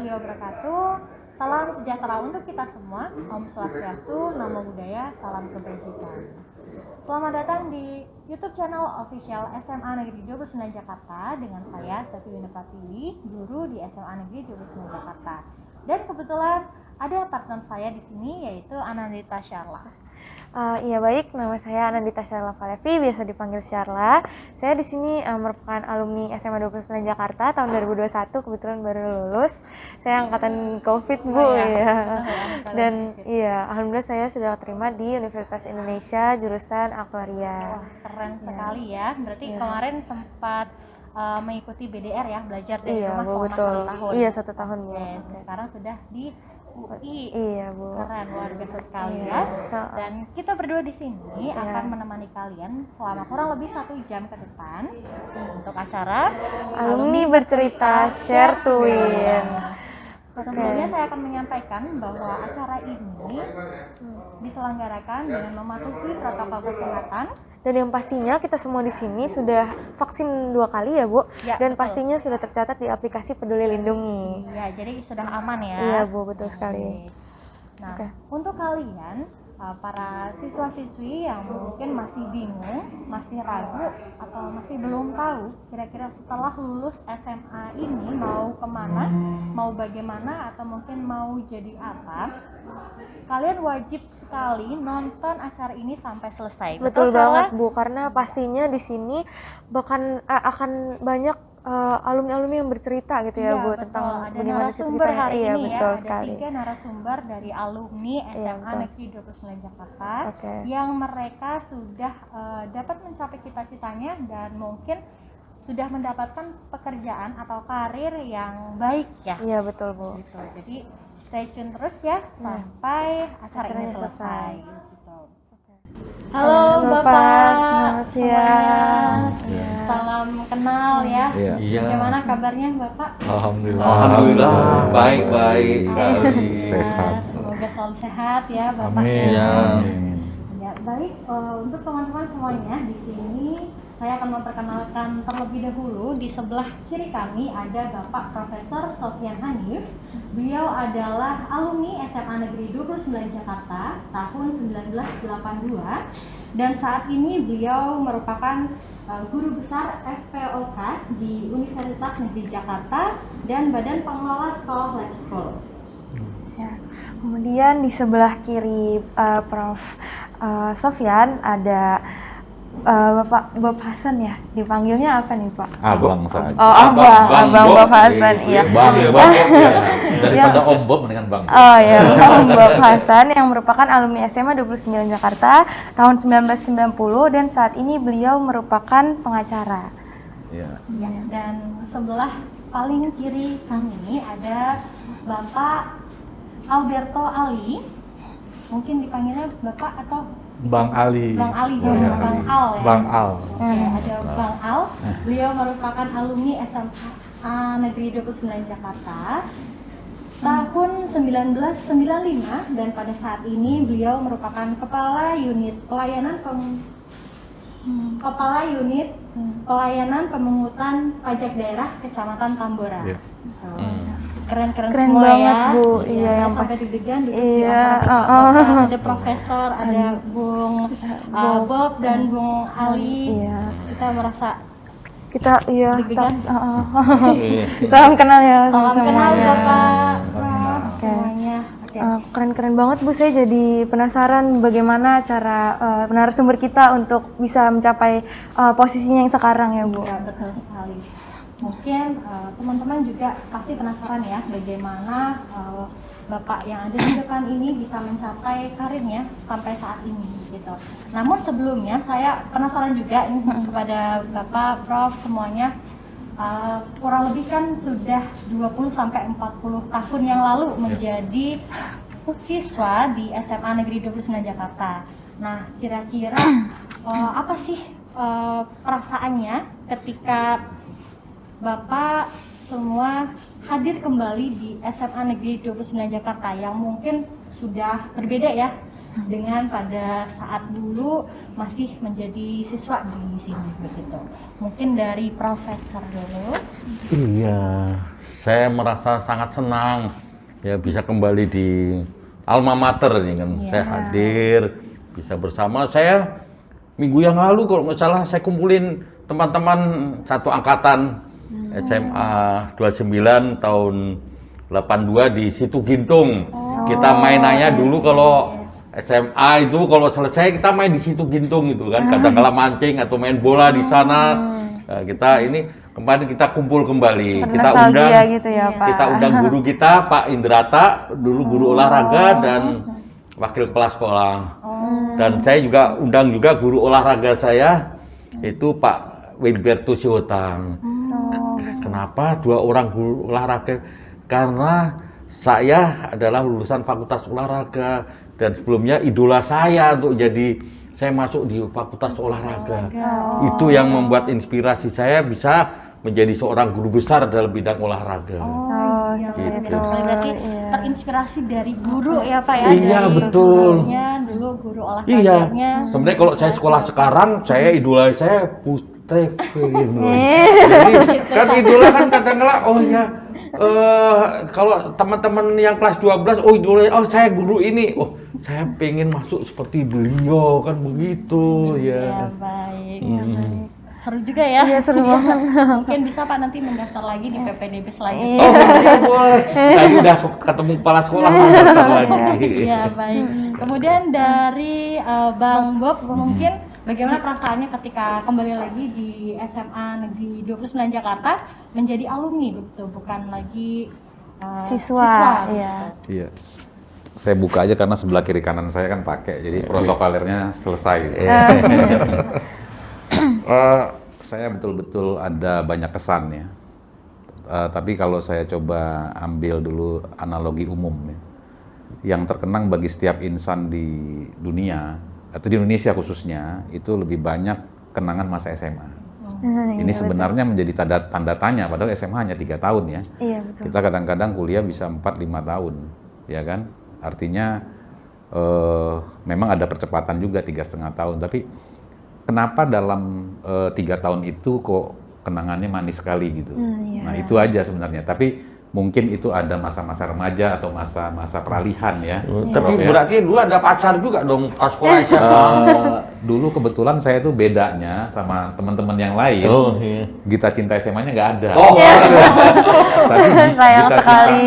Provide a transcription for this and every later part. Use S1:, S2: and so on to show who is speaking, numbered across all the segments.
S1: warahmatullahi wabarakatuh. Salam sejahtera untuk kita semua. Om Swastiastu, Namo Buddhaya, salam kebajikan. Selamat datang di YouTube channel official SMA Negeri 29 Jakarta dengan saya Stefi Winepatiwi, guru di SMA Negeri 29 Jakarta. Dan kebetulan ada partner saya di sini yaitu Anandita Syarla.
S2: Iya baik, nama saya Anandita Syarla Falevi, biasa dipanggil Syarla. Saya di sini merupakan alumni SMA 29 Jakarta tahun 2021, kebetulan baru lulus. Saya angkatan COVID, Bu. Ya. Dan iya, alhamdulillah saya sudah terima di Universitas Indonesia jurusan Aktuaria.
S1: Wah, keren sekali ya. Berarti kemarin sempat mengikuti BDR ya, belajar dari rumah selama
S2: betul.
S1: 1 tahun.
S2: Iya, 1 tahun, Bu.
S1: Sekarang sudah di UI.
S2: Iya, Bu.
S1: Keren, luar biasa sekali ya. Dan kita berdua di sini akan menemani kalian selama kurang lebih 1 jam ke depan untuk acara
S2: Alumni Bercerita Share to Win.
S1: Sebelumnya saya akan menyampaikan bahwa acara ini diselenggarakan dengan mematuhi protokol kesehatan.
S2: Dan yang pastinya kita semua di sini sudah vaksin 2 kali ya, Bu.
S1: Ya,
S2: dan
S1: betul.
S2: Pastinya sudah tercatat di aplikasi Peduli Lindungi.
S1: Iya, jadi sudah aman ya.
S2: Iya, Bu, betul sekali.
S1: Nah, untuk kalian para siswa-siswi yang mungkin masih bingung, masih ragu, atau masih belum tahu kira-kira setelah lulus SMA ini mau kemana, mau bagaimana, atau mungkin mau jadi apa, kalian wajib sekali nonton acara ini sampai selesai.
S2: Betul banget, Bu, karena pastinya di sini akan banyak alumni-alumni yang bercerita gitu ya, Bu, tentang
S1: ada
S2: bagaimana
S1: narasumber
S2: ceritanya.
S1: hari
S2: Iya,
S1: ini
S2: betul
S1: ada
S2: sekali.
S1: 3 narasumber dari alumni SMA Negeri 29 Jakarta yang mereka sudah dapat mencapai cita-citanya dan mungkin sudah mendapatkan pekerjaan atau karir yang baik ya.
S2: Iya, betul, Bu.
S1: Gitu. Jadi stay tune terus ya sampai acara ini selesai. Halo Bapak,
S2: selamat siang.
S1: Salam kenal ya.
S3: Iya.
S1: Bagaimana kabarnya Bapak?
S3: Alhamdulillah, baik sekali.
S1: Sehat. Semoga selalu sehat ya Bapak.
S3: Amin.
S1: Ya, baik, untuk teman-teman semuanya di sini saya akan memperkenalkan terlebih dahulu. Di sebelah kiri kami ada Bapak Profesor Sofyan Hanif. Beliau adalah alumni SMA Negeri 29 Jakarta tahun 1982 dan saat ini beliau merupakan guru besar FPOK di Universitas Negeri Jakarta dan Badan Pengelola Sekolah Lab School.
S2: Ya. Kemudian di sebelah kiri Prof. Sofyan ada Bapak Hasan ya, dipanggilnya apa nih Pak?
S3: Abang saja.
S2: Oh, Abang Bapak Hasan, iya.
S3: Bang. Daripada Om Bob mendingan Bang.
S2: Oh ya, Bang Bapak Hasan yang merupakan alumni SMA 29 Jakarta tahun 1990 dan saat ini beliau merupakan pengacara.
S3: Iya.
S1: Ya, dan sebelah paling kiri kami ada Bapak Alberto Ali. Mungkin dipanggilnya Bapak atau
S4: Bang Ali.
S1: Bang Ali,
S4: Oh, ya.
S1: Bang Al ya.
S4: Bang Al.
S1: Oke, ada Bang Al. Beliau merupakan alumni SMA Negeri 29 Jakarta tahun 1995 dan pada saat ini beliau merupakan kepala unit pelayanan pemungutan pajak daerah Kecamatan Tambora.
S4: Iya.
S1: Keren
S2: Keren
S1: semua
S2: banget,
S1: ya.
S2: Bu.
S1: Iya,
S2: Iya, yang
S1: sampai
S2: pas-
S1: deg-degan duduk
S2: Iya,
S1: di antara bapak-bapak. Ada Profesor, ada Bung Bob dan Bung Ali.
S2: Iya.
S1: Kita merasa
S2: Kita
S1: deg-degan.
S2: Salam kenal ya.
S1: Salam kenal
S2: semuanya.
S1: Bapak, Prof,
S2: Oke.
S1: semuanya. Oke.
S2: Keren-keren banget Bu, saya jadi penasaran bagaimana cara narasumber kita untuk bisa mencapai posisinya yang sekarang ya Bu.
S1: Ya, betul sekali. Mungkin teman-teman juga pasti penasaran ya bagaimana Bapak yang ada di depan ini bisa mencapai karirnya sampai saat ini gitu. Namun sebelumnya saya penasaran juga ini kepada Bapak, Prof semuanya, kurang lebih kan sudah 20 sampai 40 tahun yang lalu menjadi siswa di SMA Negeri 29 Jakarta. Nah, kira-kira apa sih perasaannya ketika Bapak semua hadir kembali di SMA Negeri 29 Jakarta yang mungkin sudah berbeda ya dengan pada saat dulu masih menjadi siswa di sini begitu. Mungkin dari Profesor dulu.
S4: Iya, saya merasa sangat senang ya bisa kembali di alma mater ini kan.
S1: Iya.
S4: Saya hadir bisa bersama saya minggu yang lalu kalau nggak salah saya kumpulin teman-teman satu angkatan SMA 29 tahun 82 di Situ Gintung. Kita mainannya dulu kalau SMA itu kalau selesai kita main di Situ Gintung gitu kan. Kadang-kala mancing atau main bola di sana. Nah, kita ini kemarin kita kumpul kembali. Kita undang
S2: gitu ya, Pak.
S4: kita undang guru kita Pak Indrata, dulu guru olahraga dan wakil kepala sekolah. Dan saya juga undang juga guru olahraga saya itu Pak Wilberto Siotang. Kenapa dua orang guru olahraga? Karena saya adalah lulusan Fakultas Olahraga dan sebelumnya idola saya untuk jadi saya masuk di Fakultas Olahraga. Itu yang membuat inspirasi saya bisa menjadi seorang guru besar dalam bidang olahraga.
S1: Iya,
S4: gitu.
S1: Berarti
S2: Iya.
S1: terinspirasi dari guru ya Pak ya?
S4: Iya,
S1: dari
S4: betul.
S1: sebelumnya dulu guru
S4: Iya,
S1: olahraganya.
S4: sebenarnya kalau saya sekolah sekarang, saya idola saya Putri Firno. Jadi kan idola kan kadang-kala, oh ya, kalau teman-teman yang kelas 12, oh idola, oh saya guru ini, oh saya pengen masuk seperti beliau kan begitu
S1: Ya,
S4: ya.
S1: baik.
S2: Hmm.
S1: Seru juga ya.
S2: Iya, seru banget.
S1: Mungkin bisa Pak nanti mendaftar lagi di PPDB selanjutnya.
S4: Oh boleh, boleh. Tadi udah ketemu kepala sekolah daftar lagi.
S1: Iya, baik. Kemudian dari Bang Bob, mungkin bagaimana perasaannya ketika kembali lagi di SMA Negeri 29 Jakarta menjadi alumni begitu, bukan lagi
S2: Siswa,
S1: gitu.
S2: iya.
S3: Iya. Saya buka aja karena sebelah kiri kanan saya kan pakai, jadi protokolernya selesai. Saya betul-betul ada banyak kesan ya. Tapi kalau saya coba ambil dulu analogi umum ya, yang terkenang bagi setiap insan di dunia atau di Indonesia khususnya itu lebih banyak kenangan masa SMA. Ini sebenarnya menjadi tanda tanya, padahal SMA hanya 3 tahun ya.
S2: Iya, betul.
S3: Kita kadang-kadang kuliah bisa 4-5 tahun, ya kan? Artinya memang ada percepatan juga 3,5 tahun, tapi kenapa dalam 3 tahun itu kok kenangannya manis sekali gitu?
S2: Iya.
S3: Nah itu aja sebenarnya, tapi mungkin itu ada masa-masa remaja atau masa-masa peralihan ya.
S4: Tapi
S3: Ya.
S4: berarti dulu ada pacar juga dong pas sekolah SMA.
S3: Dulu kebetulan saya tuh bedanya sama teman-teman yang lain.
S4: Oh, iya.
S3: Gita Cinta SMA-nya nggak ada.
S4: Oh,
S3: Tapi
S2: Sayang sekali.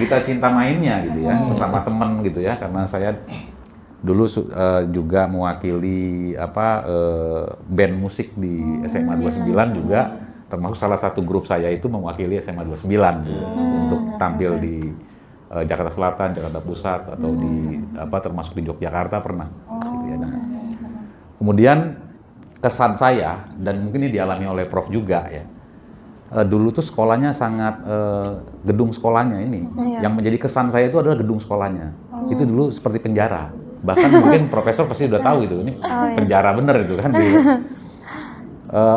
S3: Gita cinta mainnya gitu ya, sesama teman gitu ya, karena saya dulu juga mewakili band musik di SMA 29 juga, termasuk salah satu grup saya itu mewakili SMA 29 dulu, untuk tampil di Jakarta Selatan, Jakarta Pusat atau di termasuk di Yogyakarta pernah. Gitu ya. Nah, kemudian kesan saya dan mungkin ini dialami oleh Prof juga ya. Dulu tuh sekolahnya sangat gedung sekolahnya ini yang menjadi kesan saya itu adalah gedung sekolahnya. Itu dulu seperti penjara. Bahkan mungkin profesor pasti udah tahu itu ini penjara bener itu kan.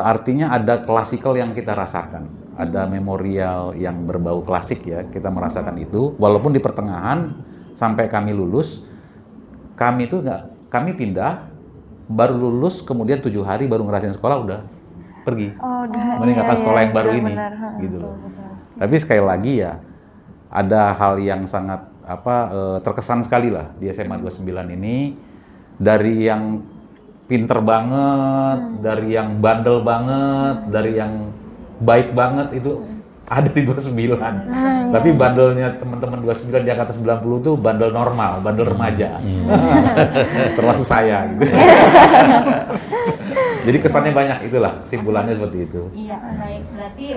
S3: Artinya ada klasikal yang kita rasakan, ada memorial yang berbau klasik ya, kita merasakan itu. Walaupun di pertengahan sampai kami lulus, kami pindah, baru lulus kemudian 7 hari baru ngerasain sekolah udah pergi.
S2: Oh, udah.
S3: Meninggalkan
S2: Iya,
S3: sekolah
S2: iya,
S3: yang baru
S2: benar,
S3: ini,
S2: benar.
S3: gitu loh. Tapi sekali lagi ya, ada hal yang sangat terkesan sekali lah di SMA 29 ini, dari yang pinter banget, dari yang bandel banget, dari yang baik banget itu ada di 29. Tapi bandelnya teman-teman 29 di atas 90 tuh bandel normal, bandel remaja. Termasuk saya gitu. Jadi kesannya banyak, itulah kesimpulannya seperti itu.
S1: Iya, baik. Berarti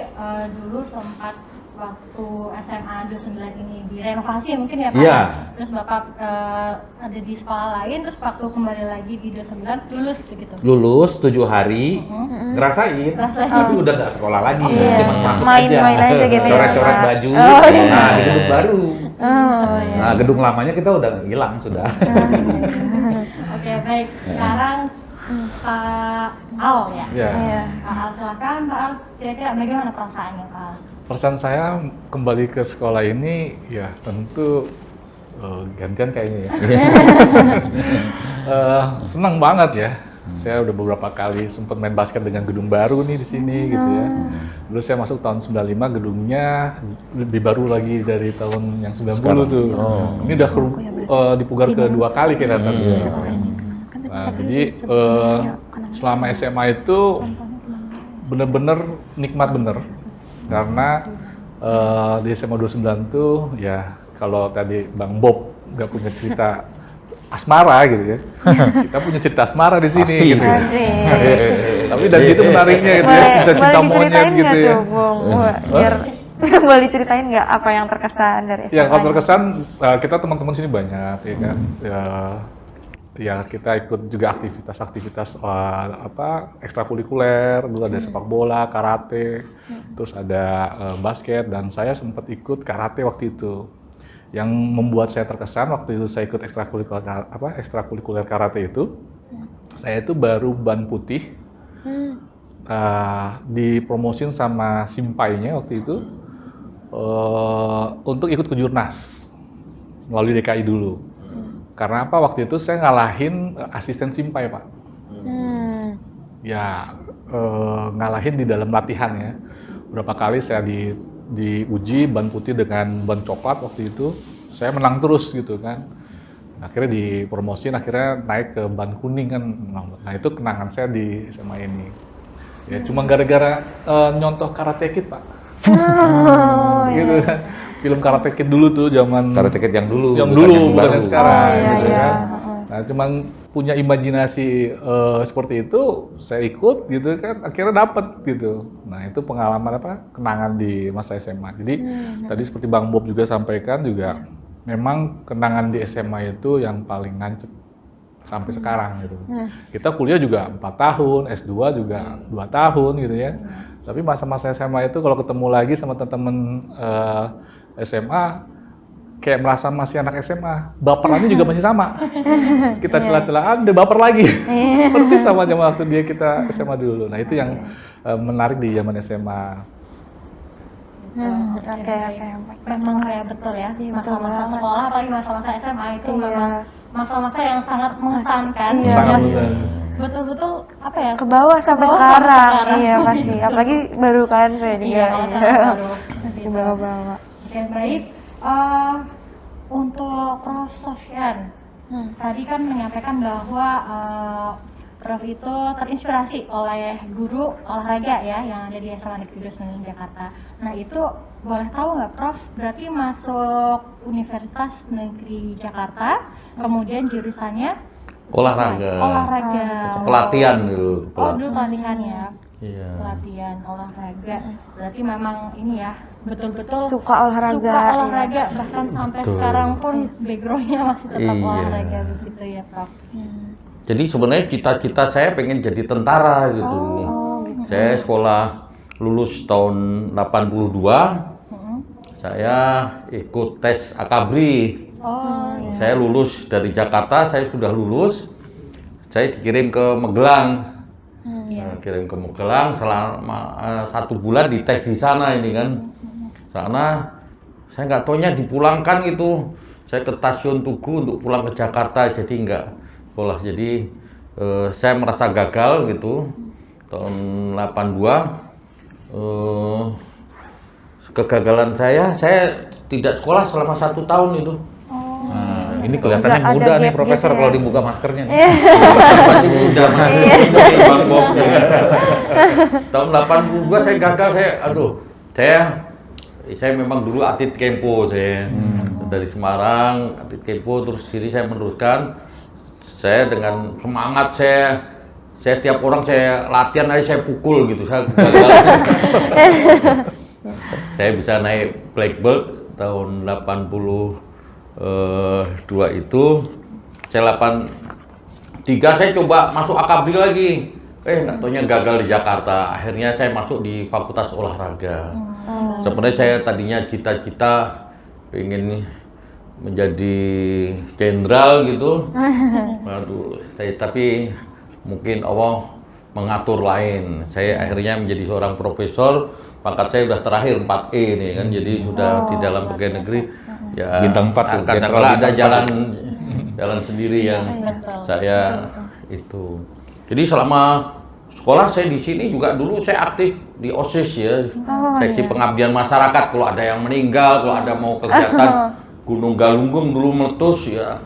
S1: dulu sempat waktu SMA 29 ini direnovasi mungkin ya Pak?
S3: Iya.
S1: Terus Bapak ada di sekolah lain, terus waktu kembali lagi di 29 lulus begitu?
S3: Lulus 7 hari, ngerasain, tapi udah nggak sekolah lagi,
S2: Iya,
S3: cuma masuk
S2: main-main aja gitu ya,
S3: coret-coret
S2: Pak.
S3: baju,
S2: Oh, iya.
S3: nah di gedung baru.
S2: Oh, iya.
S3: Nah gedung lamanya kita udah hilang sudah.
S1: Oke, baik. Sekarang Pak Al ya?
S5: Ya,
S2: Iya.
S1: Pak Al, silakan Pak Al, kira-kira bagaimana perasaannya Pak Al?
S5: perasaan saya kembali ke sekolah ini ya tentu gantian kayaknya ya. Senang banget ya. Saya udah beberapa kali sempat main basket dengan gedung baru nih di sini gitu ya. Dulu saya masuk tahun 95, gedungnya lebih baru lagi dari tahun yang 90 tuh. Ini udah dipugar kedua kali kayaknya gitu. Nah, jadi selama SMA itu bener-bener nikmat bener. Karena di SMA 29 tuh ya kalau tadi Bang Bob nggak punya cerita asmara gitu ya. Kita punya cerita asmara di sini
S3: Pasti
S5: gitu.
S3: itu.
S5: Tapi dan itu menariknya gitu ya, kita cinta monyet gitu ya.
S2: Tuh, Bung? Biar boleh ceritain nggak apa yang terkesan dari SMA?
S5: Ya kalau terkesan kita teman-teman sini banyak ya kan. Ya kita ikut juga aktivitas-aktivitas ekstrakurikuler, dulu ada sepak bola, karate, terus ada basket, dan saya sempat ikut karate waktu itu. Yang membuat saya terkesan waktu itu saya ikut ekstrakurikuler karate itu, saya itu baru ban putih, dipromosin sama simpainya waktu itu untuk ikut ke Jurnas melalui DKI dulu. Karena apa, waktu itu saya ngalahin asisten simpai Pak. Ya ngalahin di dalam latihan ya. Berapa kali saya diuji ban putih dengan ban coklat waktu itu, saya menang terus gitu kan. Akhirnya dipromosin, akhirnya naik ke ban kuning kan. Nah itu kenangan saya di SMA ini. Ya cuma gara-gara nyontoh Karate Kid Pak. Gitu kan. Film Karate Kid dulu tuh zaman
S3: Karate Kid yang dulu,
S5: bukan yang sekarang gitu
S2: iya.
S5: kan. Nah cuman punya imajinasi seperti itu, saya ikut gitu kan, akhirnya dapet gitu. Nah itu pengalaman kenangan di masa SMA. Jadi tadi seperti Bang Bob juga sampaikan juga, memang kenangan di SMA itu yang paling nancep sampai sekarang gitu. Kita kuliah juga 4 tahun, S2 juga 2 tahun gitu ya. Tapi masa-masa SMA itu kalau ketemu lagi sama teman-teman SMA, kayak merasa masih anak SMA, baperannya juga masih sama. Kita celah-celahan, dia baper lagi. Persis sama zaman waktu kita SMA dulu. Nah itu yang menarik di zaman SMA.
S2: Oke.
S1: Memang kayak betul ya,
S2: Iya,
S1: masa-masa
S2: betul banget.
S1: sekolah, apalagi masa-masa SMA itu
S2: Iya.
S1: memang masa-masa yang sangat mengesankan.
S2: Iya.
S5: Sangat
S1: Masih
S5: benar.
S1: betul-betul apa ya?
S2: Ke bawah sampai
S1: Ke bawah sampai
S2: sekarang.
S1: sekarang.
S2: Iya pasti. Apalagi baru kan saya juga.
S1: Iya, kalau sekarang baru.
S2: Masih
S1: Gitu.
S2: bawa-bawa.
S1: Oke, baik. Untuk Prof. Sofyan, tadi kan menyampaikan bahwa Prof itu terinspirasi oleh guru olahraga ya yang ada di SMA Negeri 29 Jakarta. Nah itu boleh tahu nggak Prof, berarti masuk Universitas Negeri Jakarta, kemudian jurusannya
S4: Olahraga.
S1: Olahraga.
S4: Pelatihan dulu.
S1: Oh dulu pelatihan ya.
S4: Iya.
S1: Pelatihan olahraga. Berarti memang ini ya betul-betul
S2: Suka olahraga,
S1: Suka olahraga bahkan sampai
S4: Betul.
S1: sekarang pun backgroundnya masih tetap
S4: Iya.
S1: olahraga begitu ya Prof.
S4: Jadi sebenarnya cita-cita saya pengen jadi tentara gitu. Saya sekolah lulus tahun 82. Saya ikut tes Akabri.
S1: Oh iya.
S4: Saya lulus dari Jakarta, saya sudah lulus. Saya dikirim ke Magelang. Kirim ke Magelang selama 1 bulan dites di sana ini kan. Sana saya nggak taunya dipulangkan gitu. Saya ke stasiun Tugu untuk pulang ke Jakarta, jadi nggak sekolah. Jadi saya merasa gagal gitu. Tahun 82 kegagalan saya tidak sekolah selama 1 tahun itu.
S3: Nah, ini kelihatannya
S2: Nggak ada
S3: muda nih
S2: gap
S3: Profesor
S2: gitu ya.
S3: kalau dibuka maskernya nih.
S4: Masih muda, masih muda nih, Bang Bob. Tahun 82 saya gagal, saya memang dulu atlet kempo saya. Dari Semarang, atlet kempo, terus sini saya meneruskan. Saya dengan semangat saya tiap orang saya latihan aja saya pukul gitu, saya gagal. Saya bisa naik black belt tahun 82 itu. Saya 83 saya coba masuk Akabri lagi. Nggak taunya gagal di Jakarta. Akhirnya saya masuk di Fakultas Olahraga. Sebenarnya saya tadinya cita-cita pengen menjadi jenderal gitu. Waduh, tapi mungkin Allah mengatur lain. Saya akhirnya menjadi seorang profesor. Pangkat saya sudah terakhir 4E nih kan. Jadi sudah di dalam pegawai negeri Ya,
S3: Bintang 4 tuh,
S4: kadang
S3: Jenderal
S4: ada
S3: Bintang 4
S4: jalan sendiri yang
S1: Betul.
S4: saya itu. Jadi selama sekolah saya di sini juga dulu saya aktif di OSIS ya, seksi pengabdian masyarakat. Kalau ada yang meninggal, kalau ada mau kegiatan Gunung Galunggung dulu meletus ya,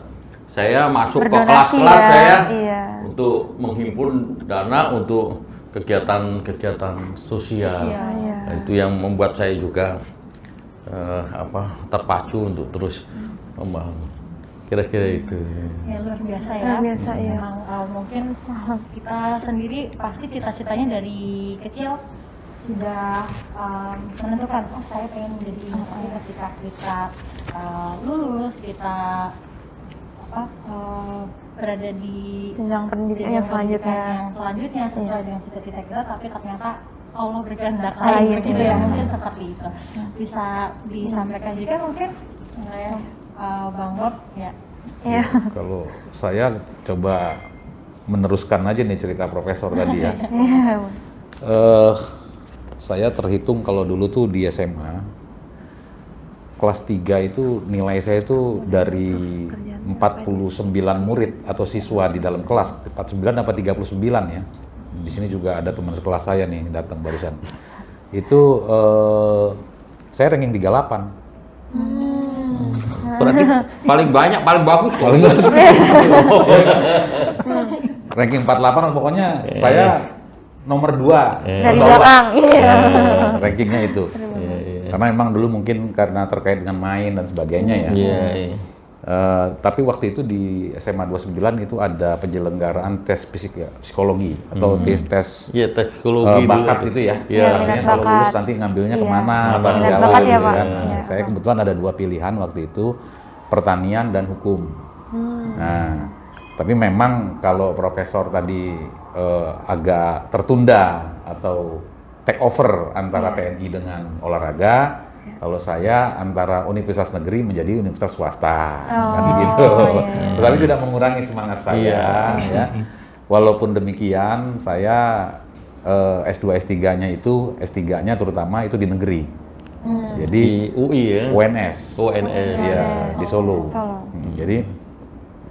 S4: saya masuk ke
S2: Berdonasi
S4: kelas-kelas
S2: ya,
S4: saya
S2: iya.
S4: untuk menghimpun dana untuk kegiatan-kegiatan sosial.
S2: Iya.
S4: Nah, itu yang membuat saya juga terpacu untuk terus membangun. Kira-kira itu.
S1: Ya luar biasa ya.
S2: Luar biasa, ya.
S1: Memang mungkin kita sendiri pasti cita-citanya dari kecil sudah menentukan, oh saya pengen menjadi ini ketika kita lulus, kita berada di
S2: Jenjang pendidikan yang selanjutnya.
S1: sesuai dengan cita-cita kita, tapi ternyata Allah berkehendak
S2: Lain,
S1: lain begitu
S2: iya.
S1: ya, mungkin seperti itu. Bisa disampaikan juga mungkin ya, Bang Bob ya.
S2: Iya.
S3: Kalau saya coba meneruskan aja nih cerita profesor tadi ya.
S2: Iya.
S3: Saya terhitung kalau dulu tuh di SMA kelas 3 itu nilai saya itu dari 49 murid atau siswa di dalam kelas, 49 apa 39 ya. Di sini juga ada teman sekelas saya nih datang barusan. Itu saya ranking 38.
S4: Berarti paling banyak, paling bagus kok.
S3: Ranking 48 pokoknya saya nomor 2
S2: Dari belakang, iya.
S3: rankingnya itu. Karena memang dulu mungkin karena terkait dengan main dan sebagainya ya.
S4: Iya.
S3: Tapi waktu itu di SMA 29 itu ada penyelenggaraan tes psikologi atau tes
S4: Iya, tes psikologi
S3: bakat
S4: dulu.
S3: itu ya.
S2: Iya,
S3: Artinya
S2: minat
S3: kalau
S2: bakat.
S3: lulus nanti ngambilnya
S2: Iya.
S3: kemana, apa
S4: Minat
S3: segala
S2: bakat ya,
S3: gitu
S2: Pak.
S3: kan.
S2: Iya.
S3: Saya kebetulan ada 2 pilihan waktu itu, pertanian dan hukum. Nah, tapi memang kalau profesor tadi agak tertunda atau take over antara TNI dengan olahraga. Kalau saya antara universitas negeri menjadi universitas swasta, kan gitu.
S2: iya.
S3: Tetapi tidak mengurangi semangat saya, ya. Walaupun demikian, saya S2 S3-nya itu S3-nya terutama itu di negeri. Jadi
S4: Di UI ya.
S3: UNS.
S4: UNS.
S3: Iya, di Solo. Jadi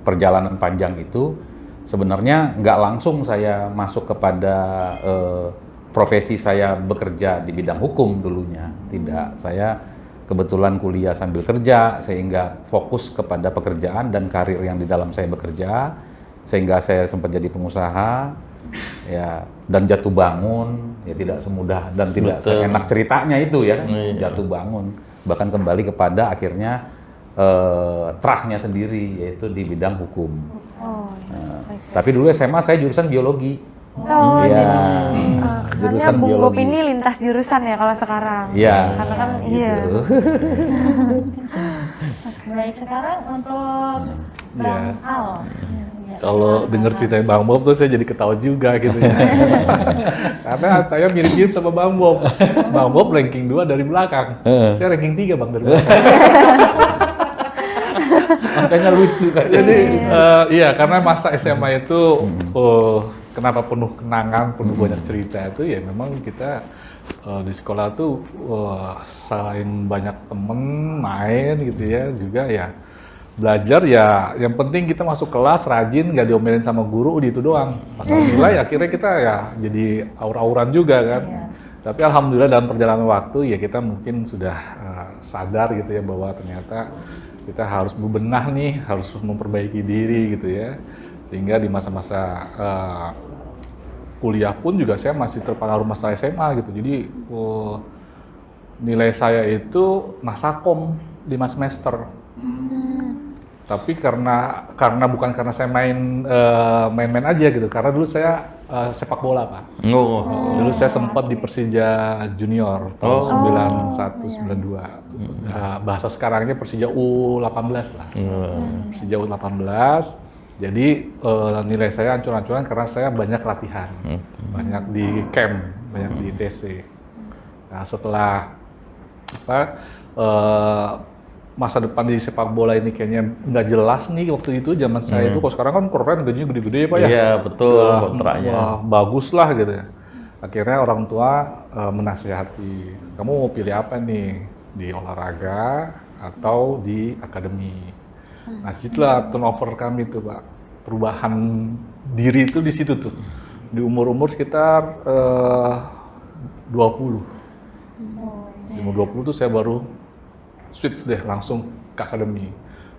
S3: perjalanan panjang itu sebenarnya nggak langsung saya masuk kepada profesi saya bekerja di bidang hukum dulunya. Tidak, saya kebetulan kuliah sambil kerja sehingga fokus kepada pekerjaan dan karir yang di dalam saya bekerja, sehingga saya sempat jadi pengusaha ya, dan jatuh bangun ya tidak semudah dan tidak
S4: Betul.
S3: seenak ceritanya itu ya.
S4: Iya.
S3: Jatuh bangun, bahkan kembali kepada akhirnya trahnya sendiri, yaitu di bidang hukum. Tapi dulu SMA saya jurusan biologi.
S2: Oh,
S3: Iya,
S2: soalnya
S3: jurusan
S2: Bung Bob
S3: biologi.
S2: ini lintas jurusan ya kalau sekarang.
S3: Iya.
S2: Karena kan
S3: gitu.
S2: iya.
S1: Baik, sekarang untuk Bang Al. Ya.
S5: Kalau denger ceritanya Bang Bob tuh saya jadi ketawa juga gitu ya. Karena saya mirip-mirip sama Bang Bob. Bang Bob ranking 2 dari belakang. Saya ranking 3 Bang dari belakang.
S3: Makanya lucu kan.
S5: Jadi iya, karena masa SMA itu kenapa penuh kenangan, penuh banyak cerita itu ya memang kita di sekolah tuh selain banyak temen main gitu ya, juga ya belajar ya, yang penting kita masuk kelas rajin, nggak diomelin sama guru, itu doang. Masalah nilai akhirnya kita ya jadi aur-auran juga kan. Tapi alhamdulillah dalam perjalanan waktu ya kita mungkin sudah sadar gitu ya bahwa ternyata kita harus bebenah nih, harus memperbaiki diri gitu ya. Sehingga di masa-masa kuliah pun juga saya masih terpengaruh masa SMA gitu. Jadi nilai saya itu masakom 5 semester. Tapi karena bukan karena saya main-main aja gitu. Karena dulu saya sepak bola, Pak. Dulu saya sempat di Persija Junior tahun 91 92. Bahasa sekarangnya Persija U18 lah. Persija U18. Jadi nilai saya ancur-ancuran karena saya banyak latihan, banyak di camp, banyak di TC. Nah setelah masa depan di sepak bola ini kayaknya nggak jelas nih waktu itu zaman saya itu. Kalau sekarang kan keren, gajinya gede-gede ya Pak ya.
S4: Iya betul, kontraknya.
S5: Wah, bagus lah gitu ya. Akhirnya orang tua menasihati, kamu mau pilih apa nih, di olahraga atau di akademi. Nah, situlah turnover kami tuh Pak, perubahan diri itu di situ tuh, di umur-umur sekitar 20. Di umur 20 tuh saya baru switch deh langsung ke akademi.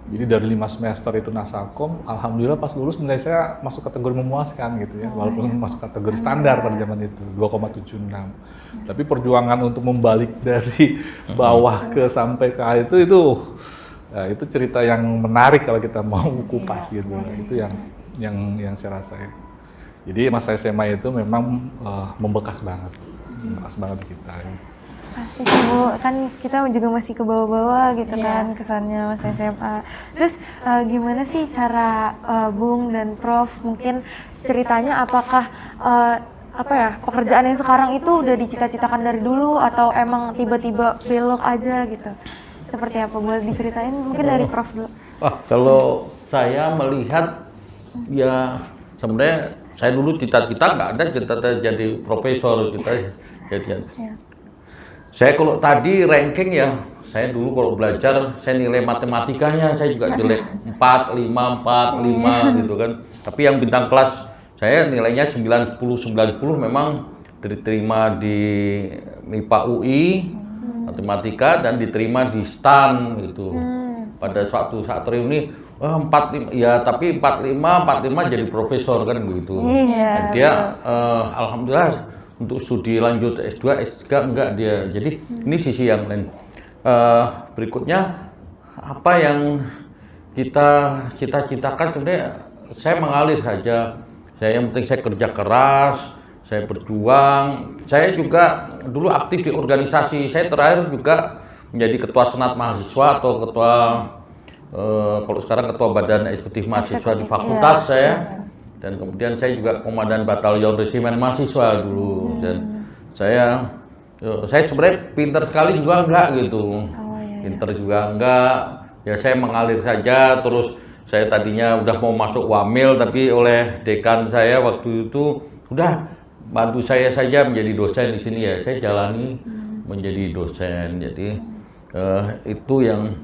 S5: Jadi dari 5 semester itu Nasakom, alhamdulillah pas lulus nilai saya masuk kategori memuaskan gitu ya, walaupun masuk kategori standar pada zaman itu 2,76. Tapi perjuangan untuk membalik dari bawah ke sampai ke A itu ya, itu cerita yang menarik kalau kita mau kupas gitu. Itu yang saya rasain. Jadi masa SMA itu memang membekas banget di kita.
S2: Pasti sih Bu, kan kita juga masih ke bawah-bawah gitu kan kesannya masa SMA. Terus gimana sih cara Bung dan Prof mungkin ceritanya apakah pekerjaan yang sekarang itu udah dicita-citakan dari dulu atau emang tiba-tiba belok aja gitu? Seperti apa? Boleh diceritain mungkin dari Prof dulu.
S4: Kalau saya melihat ya sebenarnya saya dulu cita-cita nggak ada cita-cita jadi profesor jadi. Saya kalau tadi ranking ya, saya dulu kalau belajar, saya nilai matematikanya saya juga jelek 4, 5, 4, 5 gitu kan. Tapi yang bintang kelas saya nilainya 90 memang diterima di MIPA UI, matematika dan diterima di STAN gitu. Pada suatu saat reuni, 45 ya tapi 45 jadi profesor kan begitu. Dan dia alhamdulillah untuk studi lanjut S2, S3 enggak dia. Jadi ini sisi yang lain. Berikutnya apa yang kita cita-citakan sebenarnya saya mengalir saja. Yang penting saya kerja keras, saya berjuang. Saya juga dulu aktif di organisasi. Saya terakhir juga menjadi ketua senat mahasiswa atau ketua kalau sekarang ketua badan eksekutif mahasiswa di fakultas saya. Dan kemudian saya juga komandan batalion resimen mahasiswa dulu. Dan saya sebenarnya pinter sekali juga enggak gitu. Pinter juga enggak. Ya saya mengalir saja. Terus saya tadinya udah mau masuk Wamil, tapi oleh dekan saya waktu itu udah bantu saya saja menjadi dosen di sini ya. Saya jalani menjadi dosen. Jadi itu yang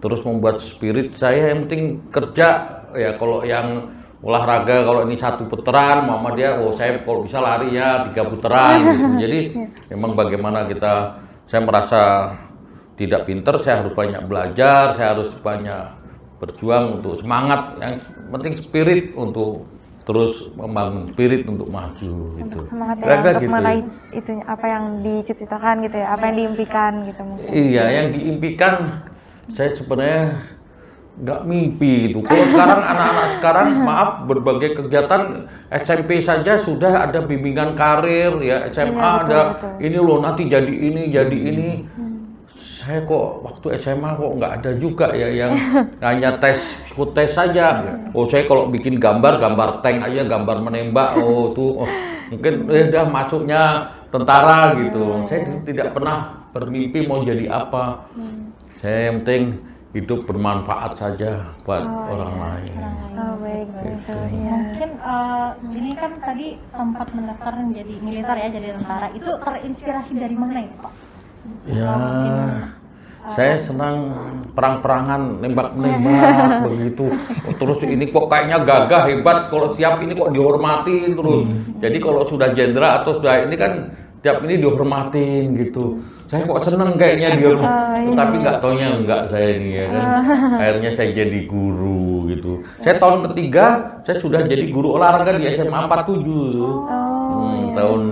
S4: terus membuat spirit saya. Yang penting kerja ya. Kalau yang olahraga, kalau ini 1 putaran, mama dia, saya kalau bisa lari ya 3 putaran gitu. Jadi memang bagaimana saya merasa tidak pinter, saya harus banyak belajar, saya harus banyak berjuang untuk semangat, yang penting spirit untuk terus membangun spirit untuk maju gitu.
S2: Semangat ya untuk meraih itu apa yang dicita-citakan gitu ya, apa yang diimpikan gitu mungkin.
S4: Iya, yang diimpikan saya sebenarnya nggak mimpi gitu. Kalau sekarang anak-anak sekarang, maaf, berbagai kegiatan SMP saja sudah ada bimbingan karir ya, SMA ada betul. Ini loh nanti jadi ini. Saya kok waktu SMA kok nggak ada juga ya yang hanya tes saja. Saya kalau bikin gambar tank aja, gambar menembak, mungkin udah masuknya tentara gitu. Saya tidak pernah bermimpi mau jadi apa. Saya yang penting hidup bermanfaat saja buat orang lain.
S2: Baik.
S1: Gitu. Mungkin ini kan tadi sempat mendaftar menjadi militer ya, jadi tentara. Itu terinspirasi dari mana itu Pak?
S4: Ya, saya senang perang-perangan, nembak-nembak begitu. Terus ini kok kayaknya gagah, hebat. Kalau siap ini kok dihormatin terus. Jadi kalau sudah jenderal atau sudah ini kan tiap ini dihormatin gitu. Saya kok seneng kayaknya dia, tapi nggak taunya enggak saya ini ya kan. Akhirnya saya jadi guru gitu. Saya tahun ketiga saya sudah jadi guru olahraga di SMA 47. Tahun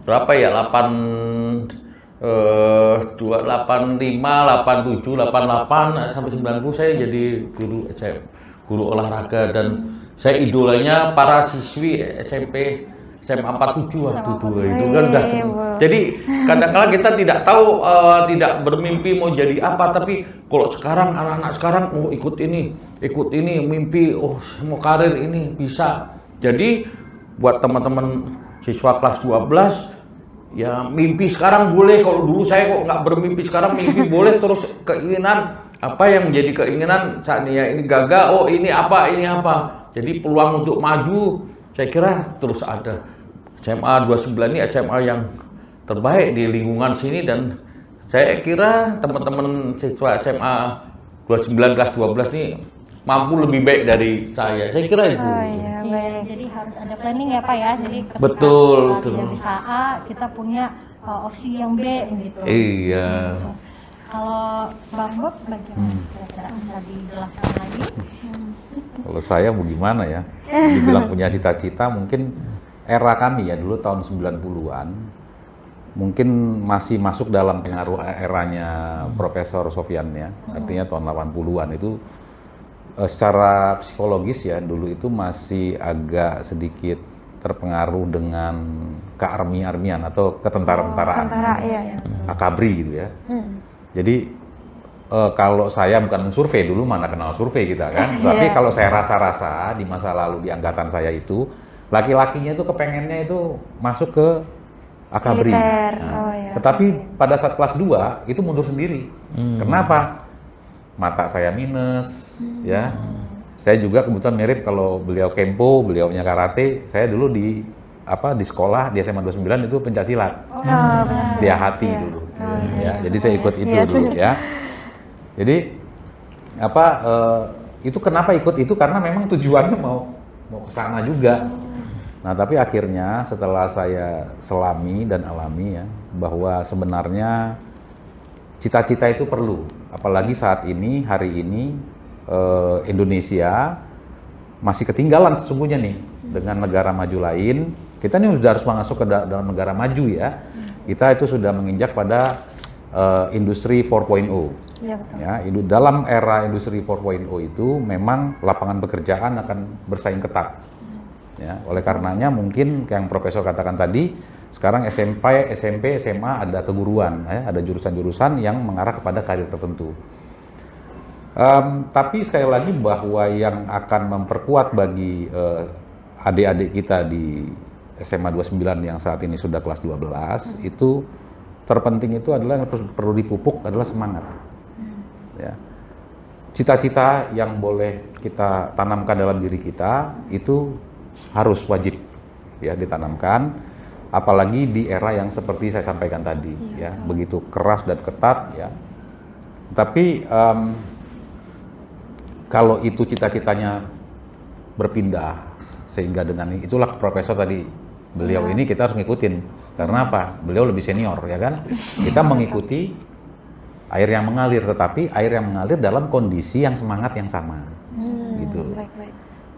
S4: berapa ya? 85, 87, 88 sampai 90 saya jadi guru olahraga dan saya idolanya para siswi SMP SMA 47 waktu itu kan udah. Jadi kadang-kadang kita tidak tahu, tidak bermimpi mau jadi apa, tapi kalau sekarang anak-anak sekarang ikut ini mimpi, mau karir ini bisa. Jadi buat teman-teman siswa kelas 12 ya mimpi sekarang boleh. Kalau dulu saya kok nggak bermimpi, sekarang mimpi boleh. Terus keinginan apa yang menjadi keinginan saat ini ya, ini gagal, ini apa. Jadi peluang untuk maju saya kira terus ada. SMA 29 ini SMA yang terbaik di lingkungan sini dan Saya kira teman-teman siswa SMA 29 kelas 12 ini mampu lebih baik dari saya. Saya kira itu.
S2: Oh iya,
S1: Iya,
S2: baik.
S1: jadi harus ada planning ya Pak ya. Jadi ketika
S4: Betul,
S1: kita
S4: betul.
S1: tidak bisa A, kita punya opsi yang B gitu.
S4: Iya.
S1: Kalau Bang Bob bagaimana? Kira-kira bisa dijelaskan lagi?
S3: Kalau saya mau gimana ya? Dibilang punya cita-cita mungkin era kami ya dulu tahun 90-an mungkin masih masuk dalam pengaruh eranya Profesor Sofyan ya. Artinya tahun 80-an itu secara psikologis ya dulu itu masih agak sedikit terpengaruh dengan kearmy-armian atau ketentaraan
S2: Tentara, iya.
S3: akabri gitu ya.
S2: Hmm.
S3: Jadi kalau saya bukan mensurvei dulu mana kenal survei kita kan. Tapi
S2: Iya.
S3: kalau saya rasa-rasa di masa lalu di angkatan saya itu laki-lakinya itu kepengennya itu masuk ke akabri.
S2: Militer.
S3: Nah,
S2: Oh, iya.
S3: Tetapi pada saat kelas 2 itu mundur sendiri. Kenapa? Mata saya minus ya. Saya juga kebetulan mirip kalau beliau kempo, beliaunya karate, saya dulu di sekolah di SMA 29 itu pencaksilat.
S2: Oh, benar.
S3: Setia hati
S2: Iya.
S3: dulu.
S2: Oh, iya,
S3: Ya,
S2: iya.
S3: jadi saya ikut itu
S2: Iya,
S3: dulu ya. Jadi itu kenapa ikut itu karena memang tujuannya mau ke sana juga. Nah, tapi akhirnya setelah saya selami dan alami ya bahwa sebenarnya cita-cita itu perlu. Apalagi saat ini hari ini Indonesia masih ketinggalan sesungguhnya nih dengan negara maju lain. Kita ini sudah harus masuk ke dalam negara maju ya. Kita itu sudah menginjak pada industri 4.0.
S2: Iya, betul.
S3: Ya, dalam era industri 4.0 itu memang lapangan pekerjaan akan bersaing ketat. Ya, oleh karenanya mungkin yang Profesor katakan tadi, sekarang SMP, SMA ada keguruan, ya, ada jurusan-jurusan yang mengarah kepada karir tertentu. Tapi sekali lagi bahwa yang akan memperkuat bagi adik-adik kita di SMA 29 yang saat ini sudah kelas 12 itu terpenting itu adalah yang perlu dipupuk adalah semangat. Ya. Cita-cita yang boleh kita tanamkan dalam diri kita itu harus wajib ya ditanamkan, apalagi di era yang seperti saya sampaikan tadi ya, begitu keras dan ketat ya. Tapi kalau itu cita-citanya berpindah sehingga dengan itulah Profesor tadi beliau ini kita harus ngikutin karena apa? Beliau lebih senior ya kan. Kita mengikuti air yang mengalir, tetapi air yang mengalir dalam kondisi yang semangat yang sama gitu.
S2: Baik.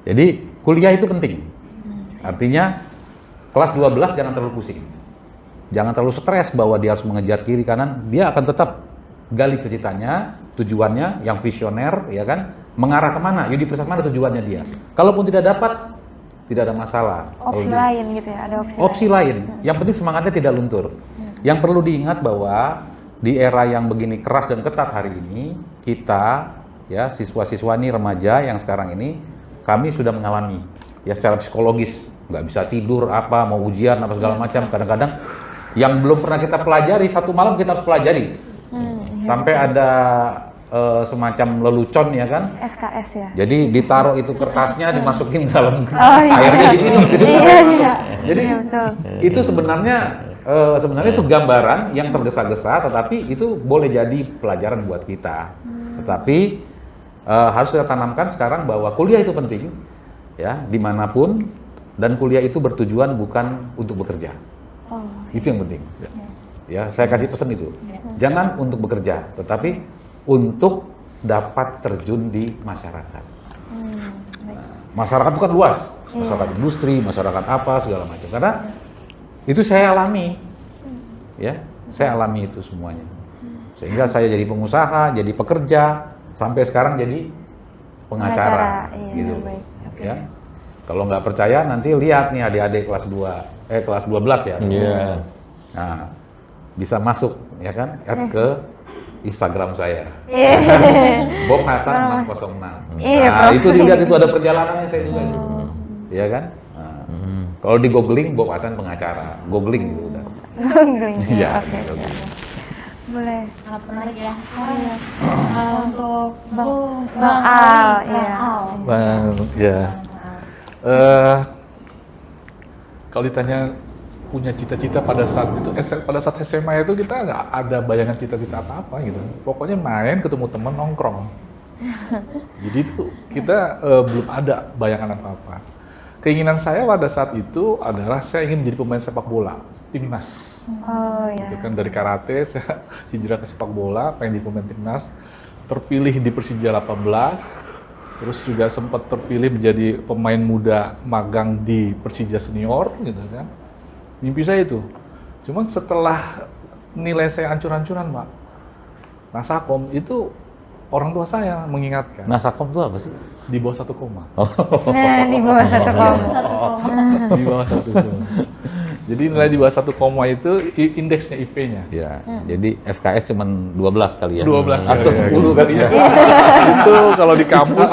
S3: Jadi kuliah itu penting. Artinya kelas 12 jangan terlalu pusing. Jangan terlalu stres bahwa dia harus mengejar kiri kanan. Dia akan tetap gali cita-citanya, tujuannya yang visioner ya kan, mengarah kemana, universitas mana tujuannya dia. Kalaupun tidak dapat, tidak ada masalah.
S2: Opsi lain gitu ya, ada
S3: Opsi lain. Yang penting semangatnya tidak luntur. Yang perlu diingat bahwa di era yang begini keras dan ketat hari ini, kita ya siswa-siswa ini remaja yang sekarang ini kami sudah mengalami ya secara psikologis, nggak bisa tidur apa, mau ujian apa segala macam, kadang-kadang yang belum pernah kita pelajari satu malam kita harus pelajari. Sampai ada semacam lelucon ya kan.
S2: SKS ya.
S3: Jadi ditaruh itu kertasnya dimasukin dalam
S2: iya.
S3: airnya diminum gitu.
S2: Iya.
S3: Jadi
S2: Iya, betul.
S3: itu sebenarnya itu gambaran yang tergesa-gesa, tetapi itu boleh jadi pelajaran buat kita. Tetapi harus kita tanamkan sekarang bahwa kuliah itu penting, ya dimanapun, dan kuliah itu bertujuan bukan untuk bekerja.
S2: Oh.
S3: Itu yang penting. Ya, saya kasih pesan itu. Jangan untuk bekerja, tetapi untuk dapat terjun di masyarakat.
S2: Baik.
S3: Masyarakat itu kan luas, masyarakat industri, masyarakat apa segala macam. Karena itu saya alami, ya, saya alami itu semuanya. Sehingga saya jadi pengusaha, jadi pekerja, sampai sekarang jadi pengacara,
S2: Iya,
S3: gitu.
S2: baik. Oke.
S3: Ya, kalau nggak percaya nanti lihat nih adik-adik kelas 12 ya.
S4: Iya.
S3: Nah, bisa masuk, ya kan, add ke Instagram saya. Bob Hasan 606.
S2: Iya,
S3: Nah, itu dilihat itu ada perjalanannya saya juga itu. Iya kan? Nah, kalau di googling Bob Hasan pengacara, googling gitu udah.
S2: Googling.
S3: Iya.
S2: Oke.
S3: googling.
S2: Boleh.
S1: Sangat menarik ya. Untuk
S2: Bang Al, iya.
S5: Ya. Kalau ditanya punya cita-cita pada saat itu, pada saat SMA itu kita nggak ada bayangan cita-cita apa-apa gitu. Pokoknya main, ketemu teman, nongkrong. Jadi itu kita belum ada bayangan apa-apa. Keinginan saya pada saat itu adalah saya ingin menjadi pemain sepak bola, timnas.
S2: Oh ya.
S5: Gitu kan dari karate saya hijrah ke sepak bola, pengen jadi pemain timnas, terpilih di Persija 18. Terus juga sempat terpilih menjadi pemain muda magang di Persija Senior gitu kan. Mimpi saya itu. Cuma setelah nilai saya hancur-hancuran, Pak. Nasakom itu orang tua saya mengingatkan.
S3: Nasakom itu apa sih?
S5: Di bawah 1 koma.
S2: Nah, di bawah 1 koma.
S5: Di bawah 1 koma. Jadi nilai di bawah 1 koma itu indeksnya IP-nya.
S3: Ya, jadi SKS cuma 12 kali ya.
S5: 12
S3: atau
S5: kali,
S3: 10 kali ya.
S5: Itu kalau di kampus